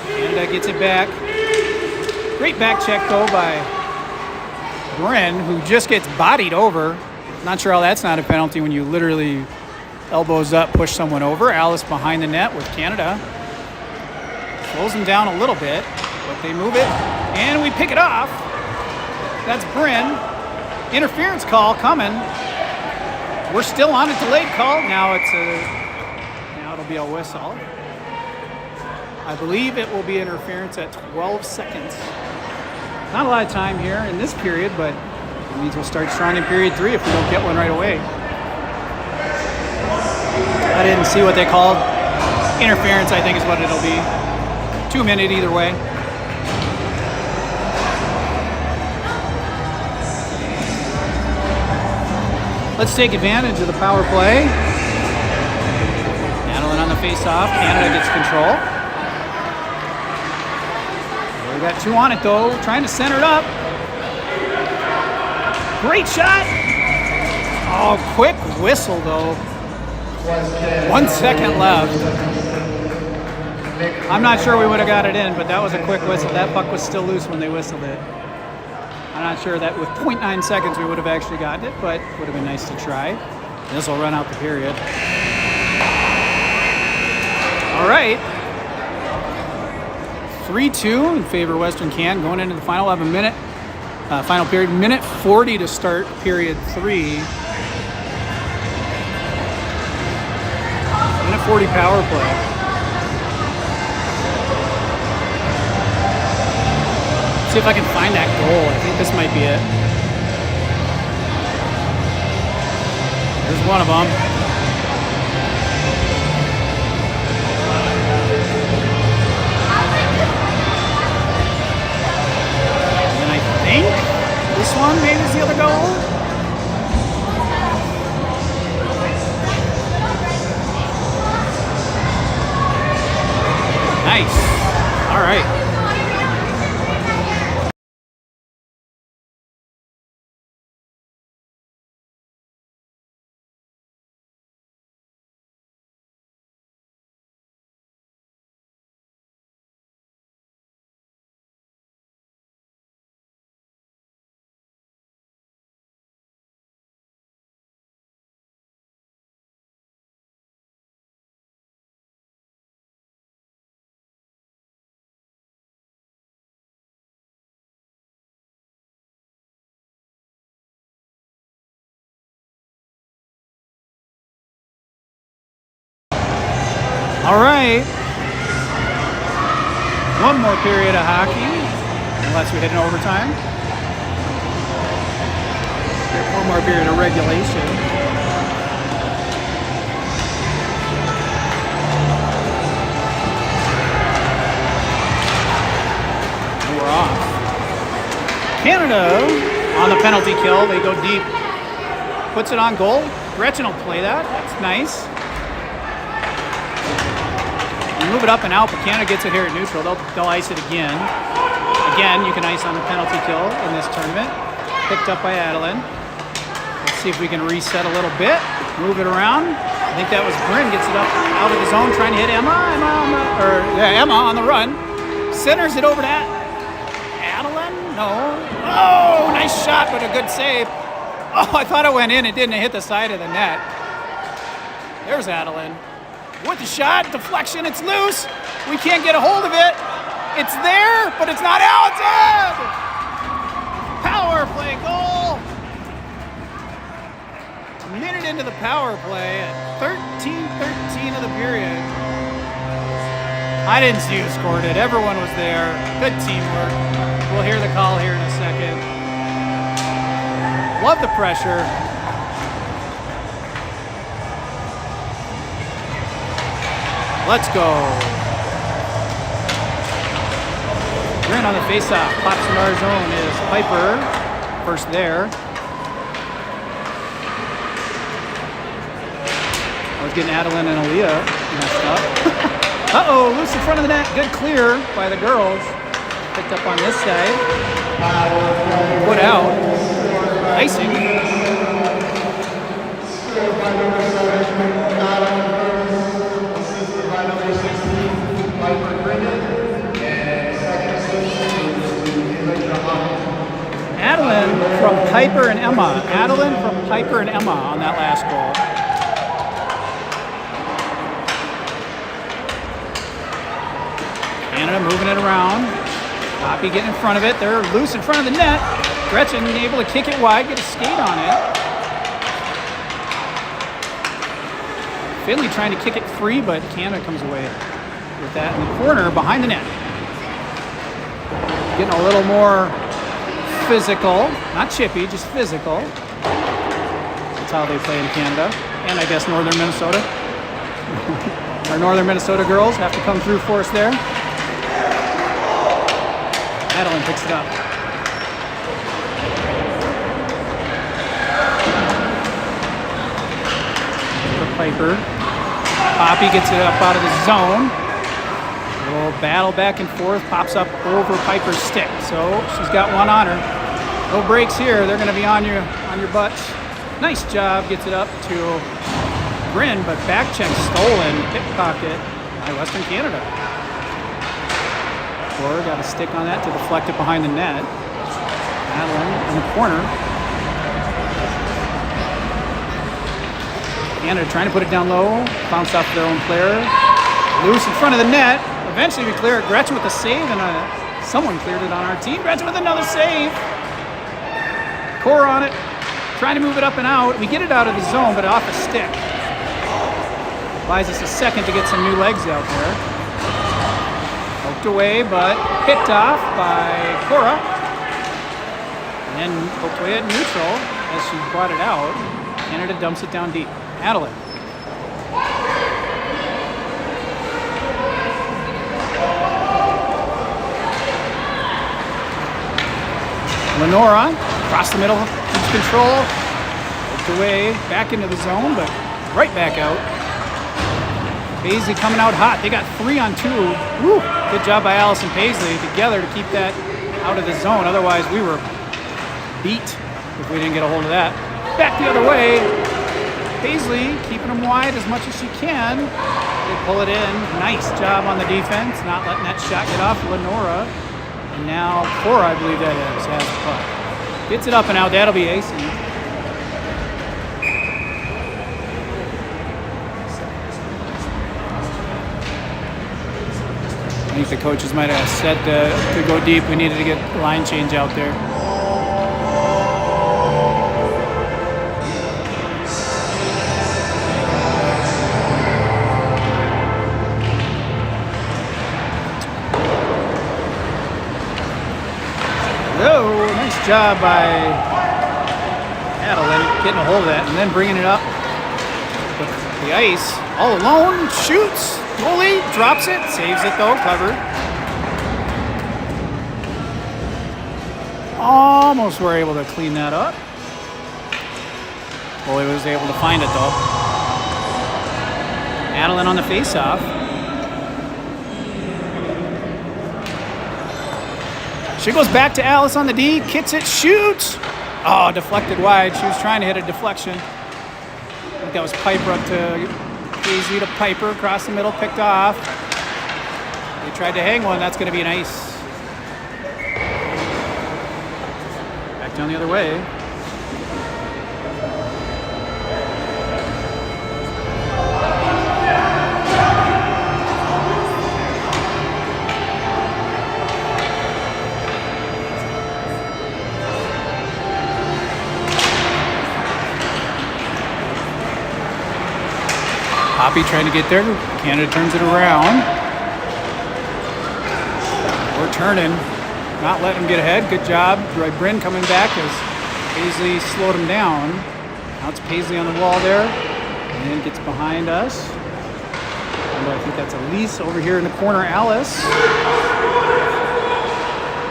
Canada gets it back. Great back check, though, by Bryn, who just gets bodied over. Not sure how that's not a penalty when you literally elbows up, push someone over. Alice behind the net with Canada. Slows them down a little bit, but they move it, and we pick it off. That's Bryn. Interference call coming. We're still on a delayed call. Now it'll be a whistle. I believe it will be interference at 12 seconds. Not a lot of time here in this period, but it means we'll start strong in period 3 if we don't get one right away. I didn't see what they called. Interference, I think, is what it'll be. 2 minute either way. Let's take advantage of the power play. Madeline on the face-off. Canada gets control. We got 2 on it, though. Trying to center it up. Great shot. Oh, quick whistle, though. 1 second left. I'm not sure we would have got it in, but that was a quick whistle. That puck was still loose when they whistled it. I'm not sure that with 0.9 seconds we would have actually gotten it, but it would have been nice to try. This will run out the period. All right. 3-2 in favor of Western Can going into the final. We'll have a final period. Minute 40 to start period 3. Minute 40 power play. See if I can find that goal. I think this might be it. There's one of them. And I think this one maybe is the other goal. Nice. All right. All right. One more period of hockey, unless we hit an overtime. One more period of regulation. And we're off. Canada on the penalty kill. They go deep. Puts it on goal. Gretchen will play that. That's nice. You move it up and out, but Canada gets it here at neutral. They'll ice it again. Again, you can ice on the penalty kill in this tournament. Picked up by Adeline. Let's see if we can reset a little bit. Move it around. I think that was Bryn gets it up out of the zone, trying to hit Emma. Emma on the run. Centers it over to Adeline. No. Oh, nice shot, but a good save. Oh, I thought it went in. It didn't. It hit the side of the net. There's Adeline. With the shot, deflection, it's loose. We can't get a hold of it. It's there, but it's not out. It's in! Power play goal. A minute into the power play at 13:13 of the period. I didn't see who scored it. Everyone was there. Good teamwork. We'll hear the call here in a second. Love the pressure. Let's go. Bryn on the faceoff. Pops in our zone is Piper. First there. I was getting Adeline and Aaliyah messed up. Uh-oh, loose in front of the net. Good clear by the girls. Picked up on this side. Put out. Icing. Adeline from Piper and Emma. Adeline from Piper and Emma on that last goal. Canada moving it around. Poppy getting in front of it. They're loose in front of the net. Gretchen able to kick it wide, get a skate on it. Finley trying to kick it free, but Canada comes away with that in the corner behind the net. Getting a little more physical, not chippy, just physical. That's how they play in Canada, and I guess northern Minnesota. Our northern Minnesota girls have to come through for us there. Adeline picks it up. For Piper. Poppy gets it up out of the zone. A little battle back and forth, pops up over Piper's stick. So she's got one on her. No breaks here. They're going to be on your butts. Nice job. Gets it up to Bryn, but back check stolen. Pickpocket by Western Canada. Or got a stick on that to deflect it behind the net. Adeline in the corner. Canada trying to put it down low. Bounce off their own player. Loose in front of the net. Eventually we clear it. Gretchen with a save, and someone cleared it on our team. Gretchen with another save. Core on it. Trying to move it up and out. We get it out of the zone, but off a stick. Buys us a second to get some new legs out there. Poked away, but picked off by Cora. And then poked away at neutral as she brought it out. Canada dumps it down deep. Adeline. Lenora, across the middle, keeps control. Poked away, back into the zone, but right back out. Paisley coming out hot. They got 3 on 2. Woo! Good job by Allison Paisley together to keep that out of the zone. Otherwise, we were beat if we didn't get a hold of that. Back the other way. Paisley keeping them wide as much as she can. They pull it in. Nice job on the defense, not letting that shot get off Lenora. And now Cora, I believe that is, has the puck. Gets it up and out. That'll be AC. I think the coaches might have said to go deep. We needed to get line change out there. Oh, nice job by Adeline getting a hold of that and then bringing it up with the ice. All alone, shoots, goalie, drops it, saves it though, covered. Almost were able to clean that up. Goalie was able to find it though. Adeline on the face-off. She goes back to Alice on the D, kicks it, shoots. Oh, deflected wide. She was trying to hit a deflection. I think that was Piper up to Casey to Piper, across the middle, picked off. They tried to hang one. That's going to be an ice. Back down the other way. Poppy trying to get there. Canada turns it around. We're turning. Not letting him get ahead. Good job. Roy Bryn coming back as Paisley slowed him down. Now it's Paisley on the wall there. And then gets behind us. And I think that's Elise over here in the corner. Alice.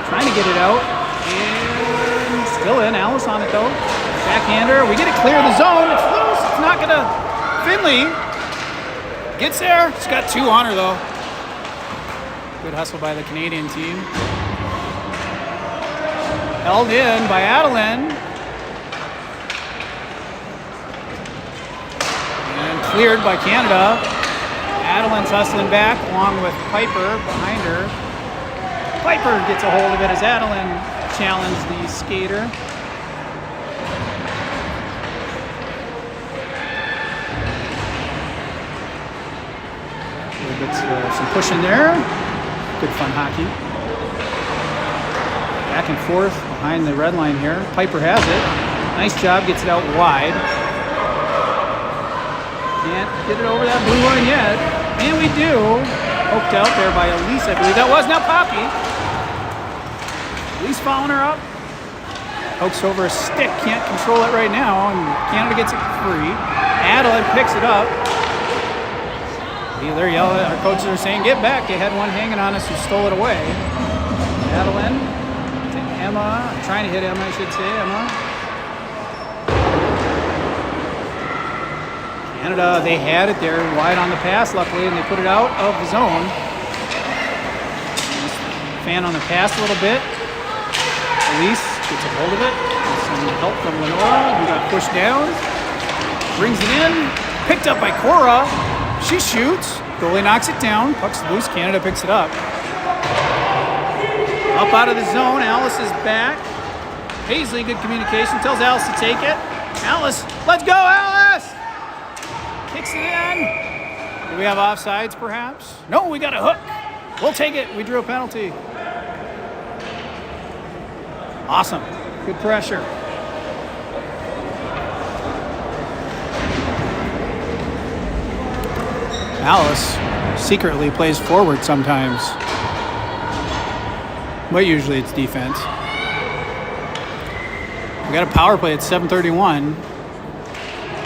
Trying to get it out. And still in. Alice on it though. Backhander. We get it clear of the zone. It's loose. It's not going to. Finley. Gets there. She's got two on her, though. Good hustle by the Canadian team. Held in by Adeline. And cleared by Canada. Adeline's hustling back along with Piper behind her. Piper gets a hold of it as Adeline challenged the skater. Gets some pushing there. Good fun hockey. Back and forth behind the red line here. Piper has it. Nice job. Gets it out wide. Can't get it over that blue line yet. And we do. Poked out there by Elise, I believe that was. Now Poppy. Elise following her up. Pokes over a stick. Can't control it right now. And Canada gets it free. Adeline picks it up. They're yelling. Our coaches are saying, "Get back!" They had one hanging on us who stole it away. Adeline to Emma. I'm trying to hit Emma, I should say. Emma. Canada, they had it there, wide on the pass, luckily, and they put it out of the zone. Fan on the pass a little bit. Elise gets a hold of it. Some help from Lenora. We got pushed down. Brings it in. Picked up by Cora. She shoots. Goalie knocks it down. Puck's loose. Canada picks it up. Up out of the zone. Alice is back. Paisley, good communication. Tells Alice to take it. Alice, let's go, Alice! Kicks it in. Do we have offsides, perhaps? No, we got a hook. We'll take it. We drew a penalty. Awesome. Good pressure. Alice secretly plays forward sometimes, but usually it's defense. We got a power play at 7:31.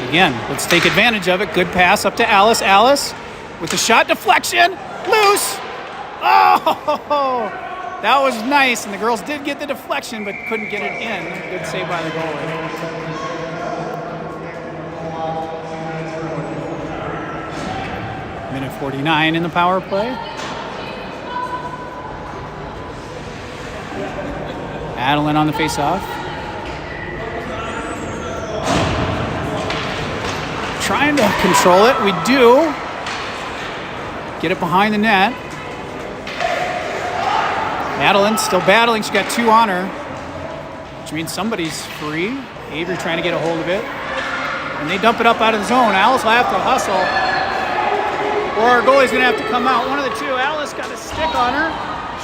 Again, let's take advantage of it. Good pass up to Alice. Alice with the shot deflection. Loose. Oh, that was nice. And the girls did get the deflection, but couldn't get it in. Good save by the goalie. Minute 49 in the power play. Adeline on the face-off. Trying to control it. We do. Get it behind the net. Adeline still battling. She got two on her, which means somebody's free. Avery trying to get a hold of it. And they dump it up out of the zone. Alice will have to hustle, or our goalie's going to have to come out. One of the two. Alice got a stick on her.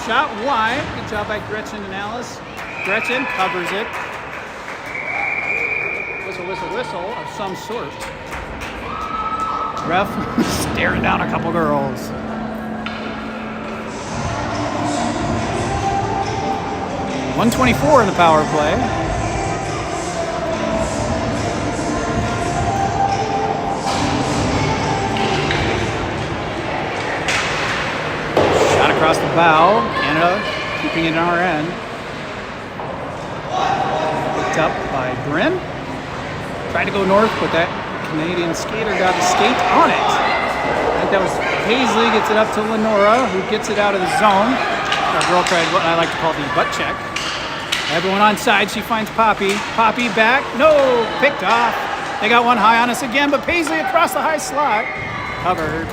Shot wide. Good job by Gretchen and Alice. Gretchen covers it. Whistle, whistle, whistle of some sort. Ref staring down a couple girls. 124 in the power play. Shot across the bow. Canada keeping it in our end. Picked up by Bryn. Tried to go north, but that Canadian skater got the skate on it. I think that was Paisley, gets it up to Lenora, who gets it out of the zone. Our girl tried what I like to call the butt check. Everyone on side, she finds Poppy. Poppy back, no, picked off. They got one high on us again, but Paisley across the high slot. Covered.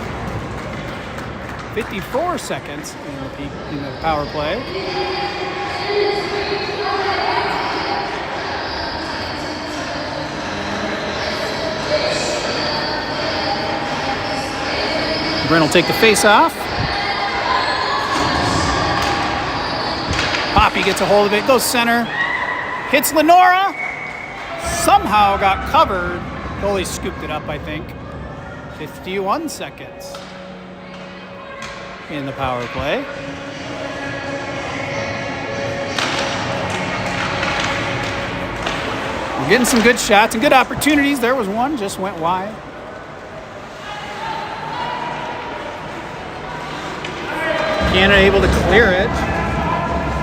54 seconds in the power play. Bryn will take the face off. Poppy gets a hold of it, goes center, hits Lenora, somehow got covered. Goalie scooped it up, I think. 51 seconds in the power play. We're getting some good shots and good opportunities. There was one, just went wide. Canada able to clear it.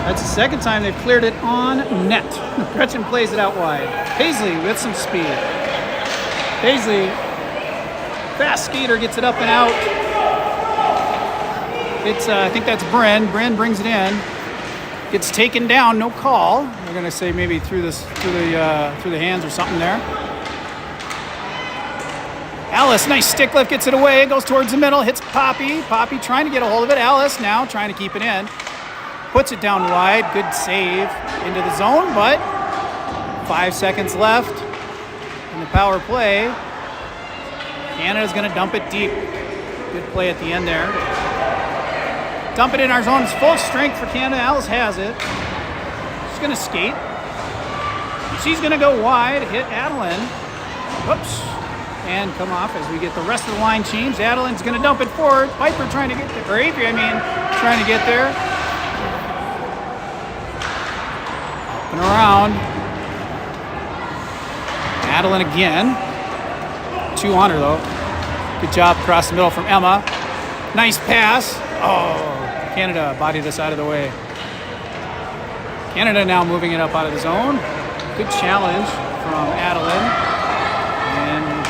That's the second time they've cleared it on net. Gretchen plays it out wide. Paisley with some speed. Paisley, fast skater, gets it up and out. It's I think that's Bryn. Bryn brings it in. Gets taken down, no call. We're gonna say maybe through the hands or something there. Alice, nice stick lift, gets it away, goes towards the middle, hits Poppy. Poppy trying to get a hold of it. Alice now trying to keep it in. Puts it down wide, good save into the zone, but 5 seconds left in the power play. Canada's gonna dump it deep. Good play at the end there. Dump it in our zone. It's full strength for Canada. Alice has it. She's gonna skate. She's gonna go wide, hit Adeline. Whoops. And come off as we get the rest of the line changed. Adeline's gonna dump it forward. Piper trying to get there, or Avery, trying to get there. Up and around. Adeline again. 2 on her though. Good job across the middle from Emma. Nice pass. Oh, Canada bodied this out of the way. Canada now moving it up out of the zone. Good challenge from Adeline. And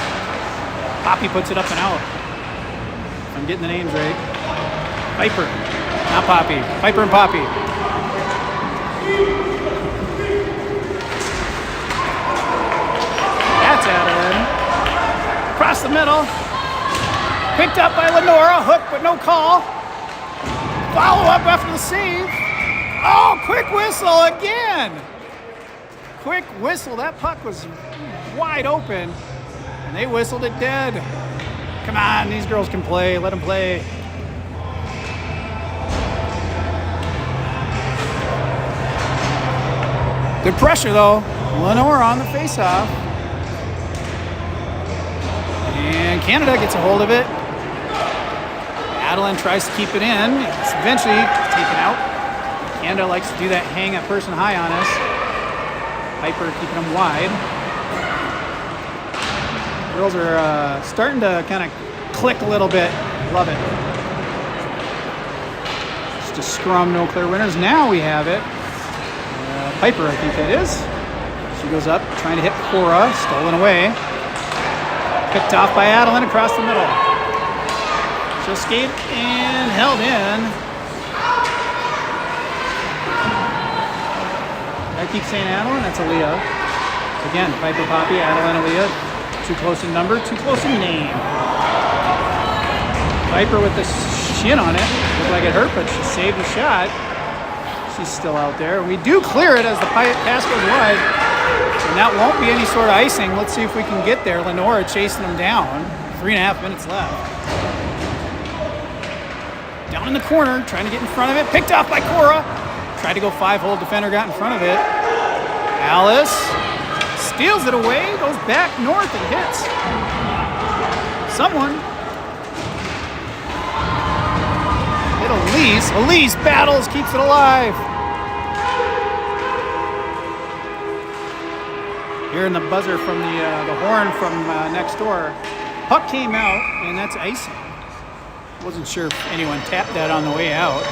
Poppy puts it up and out. If I'm getting the names right. Piper, not Poppy. Piper and Poppy. That's Adeline. Across the middle. Picked up by Lenora. Hook, but no call. Follow up after the save. Oh, quick whistle again. Quick whistle. That puck was wide open. And they whistled it dead. Come on, these girls can play. Let them play. Good pressure, though. Lenore on the faceoff. And Canada gets a hold of it. Adeline tries to keep it in. It's eventually taken out. Canada likes to do that hang a person high on us. Piper keeping them wide. Girls are starting to kind of click a little bit. Love it. Just a scrum, no clear winners. Now we have it. Piper, I think that is. She goes up, trying to hit Cora. Stolen away. Picked off by Adeline across the middle. She'll skate and held in. I keep saying Adeline, that's Aaliyah. Again, Piper, Poppy, Adeline, Aaliyah. Too close in number, too close in name. Piper with the shin on it. Looked like it hurt, but she saved the shot. She's still out there. We do clear it as the pass goes wide. And that won't be any sort of icing. Let's see if we can get there. Lenora chasing them down. 3.5 minutes left. Down in the corner, trying to get in front of it. Picked off by Cora. Tried to go 5-hole defender, got in front of it. Alice steals it away, goes back north and hits someone. Hit Elise. Elise battles, keeps it alive. Hearing the buzzer from the horn from next door. Puck came out, and that's icing. Wasn't sure if anyone tapped that on the way out.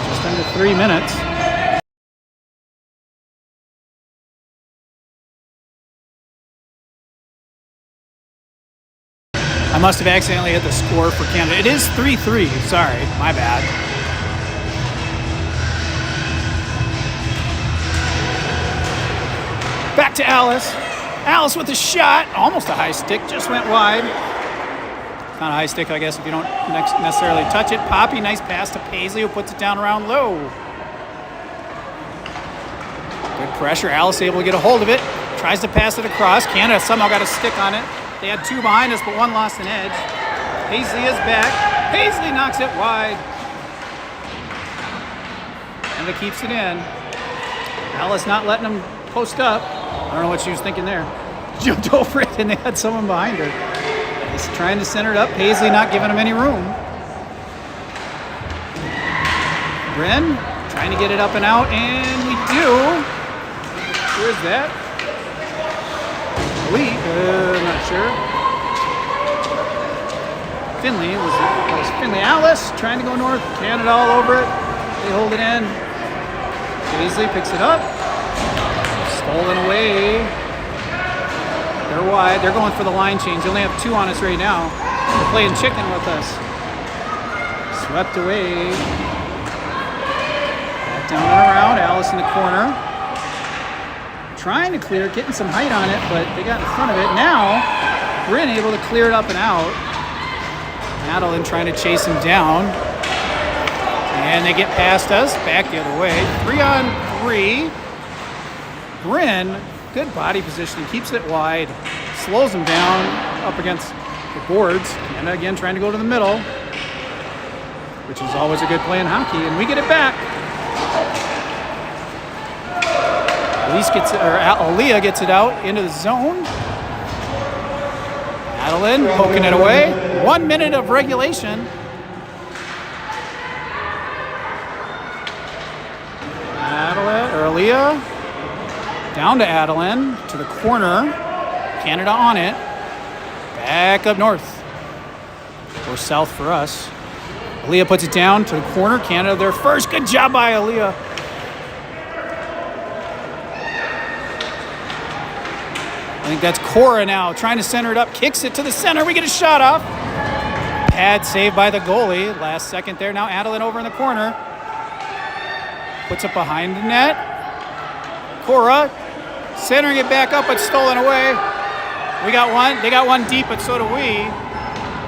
Just under 3 minutes. I must have accidentally hit the score for Canada. It is 3-3. Sorry, my bad. Back to Alice. Alice with a shot. Almost a high stick. Just went wide. Not a high stick, I guess, if you don't necessarily touch it. Poppy, nice pass to Paisley, who puts it down around low. Good pressure. Alice able to get a hold of it. Tries to pass it across. Canada somehow got a stick on it. They had two behind us, but one lost an edge. Paisley is back. Paisley knocks it wide. And it keeps it in. Alice not letting them post up. I don't know what she was thinking there. Jumped over it, and they had someone behind her. He's trying to center it up. Paisley not giving him any room. Bren trying to get it up and out, and we do. Who is that? Lee, I'm not sure. Finley was Finley. Alice trying to go north. Canada all over it. They hold it in. Paisley picks it up. Stolen away. They're wide. They're going for the line change. They only have two on us right now. They're playing chicken with us. Swept away. Back down and around. Alice in the corner. Trying to clear, getting some height on it, but they got in front of it. Now, Bryn able to clear it up and out. Madeline trying to chase him down. And they get past us, back the other way. 3-on-3. Bryn, good body positioning, keeps it wide, slows him down up against the boards. And again, trying to go to the middle, which is always a good play in hockey. And we get it back. Aaliyah gets it out into the zone. Madeline poking it away. 1 minute of regulation. Aaliyah down to Adeline to the corner. Canada on it. Back up north. Or south for us. Aaliyah puts it down to the corner. Canada their first. Good job by Aaliyah. I think that's Cora now, trying to center it up, kicks it to the center. We get a shot off. Pad saved by the goalie. Last second there. Now Adeline over in the corner. Puts it behind the net. Cora centering it back up, but stolen away. We got one. They got one deep, but so do we.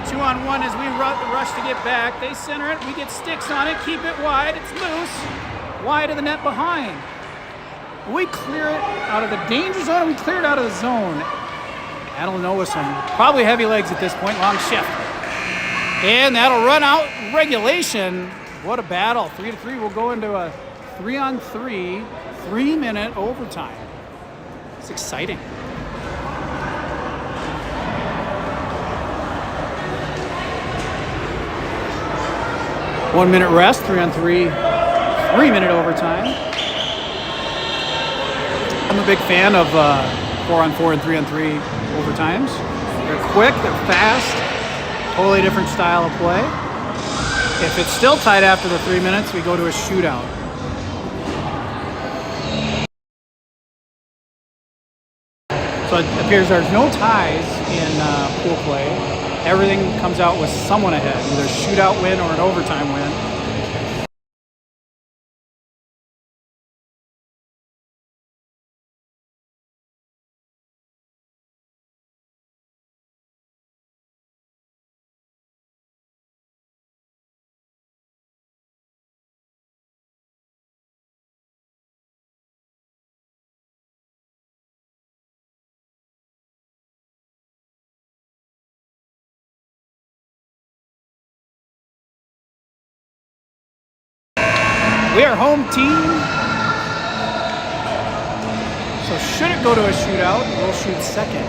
2-on-1 as we rush to get back. They center it. We get sticks on it. Keep it wide. It's loose. Wide of the net behind. We clear it out of the danger zone. We clear it out of the zone. Adeline with some probably heavy legs at this point. Long shift. And that'll run out regulation. What a battle. 3-3. We'll go into a 3-on-3, 3-minute overtime. It's exciting. One-minute rest, 3-on-3, 3-minute overtime. I'm a big fan of 4-on-4 and 3-on-3 overtimes. They're quick, they're fast, totally different style of play. If it's still tight after the 3 minutes, we go to a shootout. So it appears there's no ties in pool play. Everything comes out with someone ahead, either a shootout win or an overtime win. We are home team. So should it go to a shootout, we'll shoot second.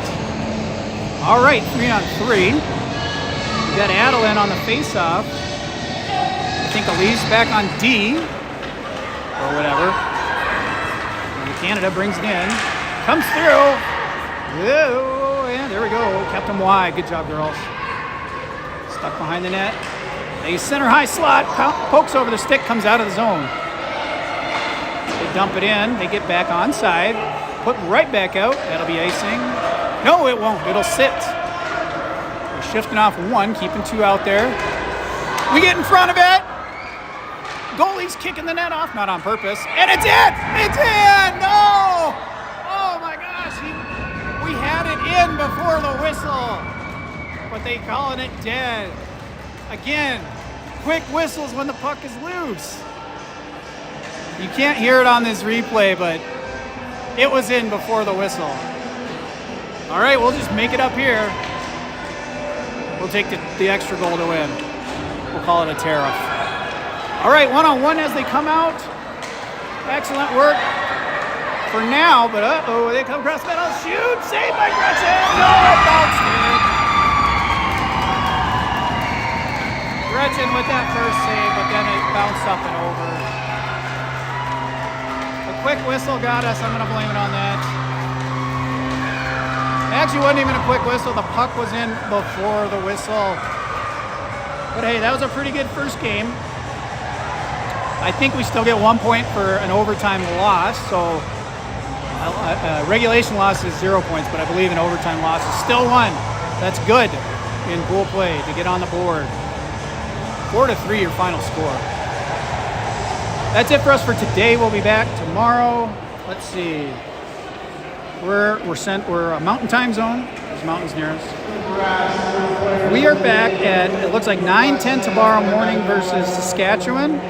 All right, 3-on-3. We got Adeline on the face-off. I think Elise back on D, or whatever. And the Canada brings it in. Comes through. Whoa, and there we go. Kept him wide. Good job, girls. Stuck behind the net. A center high slot. Pokes over the stick. Comes out of the zone. They dump it in. They get back onside. Put right back out. That'll be icing. No, it won't. It'll sit. We're shifting off one. Keeping two out there. We get in front of it. Goalie's kicking the net off. Not on purpose. And it's in! It's in! No! Oh my gosh. We had it in before the whistle. But they calling it dead. Again, quick whistles when the puck is loose. You can't hear it on this replay, but it was in before the whistle. All right, we'll just make it up here. We'll take the extra goal to win. We'll call it a tariff. All right, one-on-one as they come out. Excellent work for now, but uh-oh, they come across the middle. Shoot, saved by Gretchen. No, it bounced in. Gretchen with that first save, but then it bounced up and over. The quick whistle got us. I'm going to blame it on that. It actually wasn't even a quick whistle. The puck was in before the whistle. But hey, that was a pretty good first game. I think we still get 1 point for an overtime loss. So regulation loss is 0 points, but I believe an overtime loss is still 1. That's good in pool play to get on the board. 4-3 your final score. That's it for us for today. We'll be back tomorrow. Let's see. We're a mountain time zone. There's mountains near us. We are back at, it looks like 9:10 tomorrow morning versus Saskatchewan.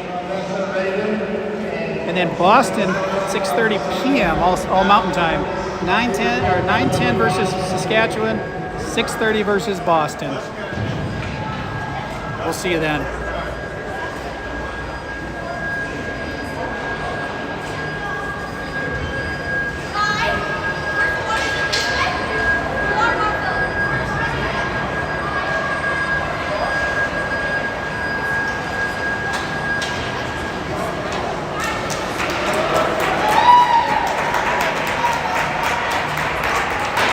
And then Boston, 6:30 p.m. all mountain time. 9:10 versus Saskatchewan. 6:30 versus Boston. We'll see you then.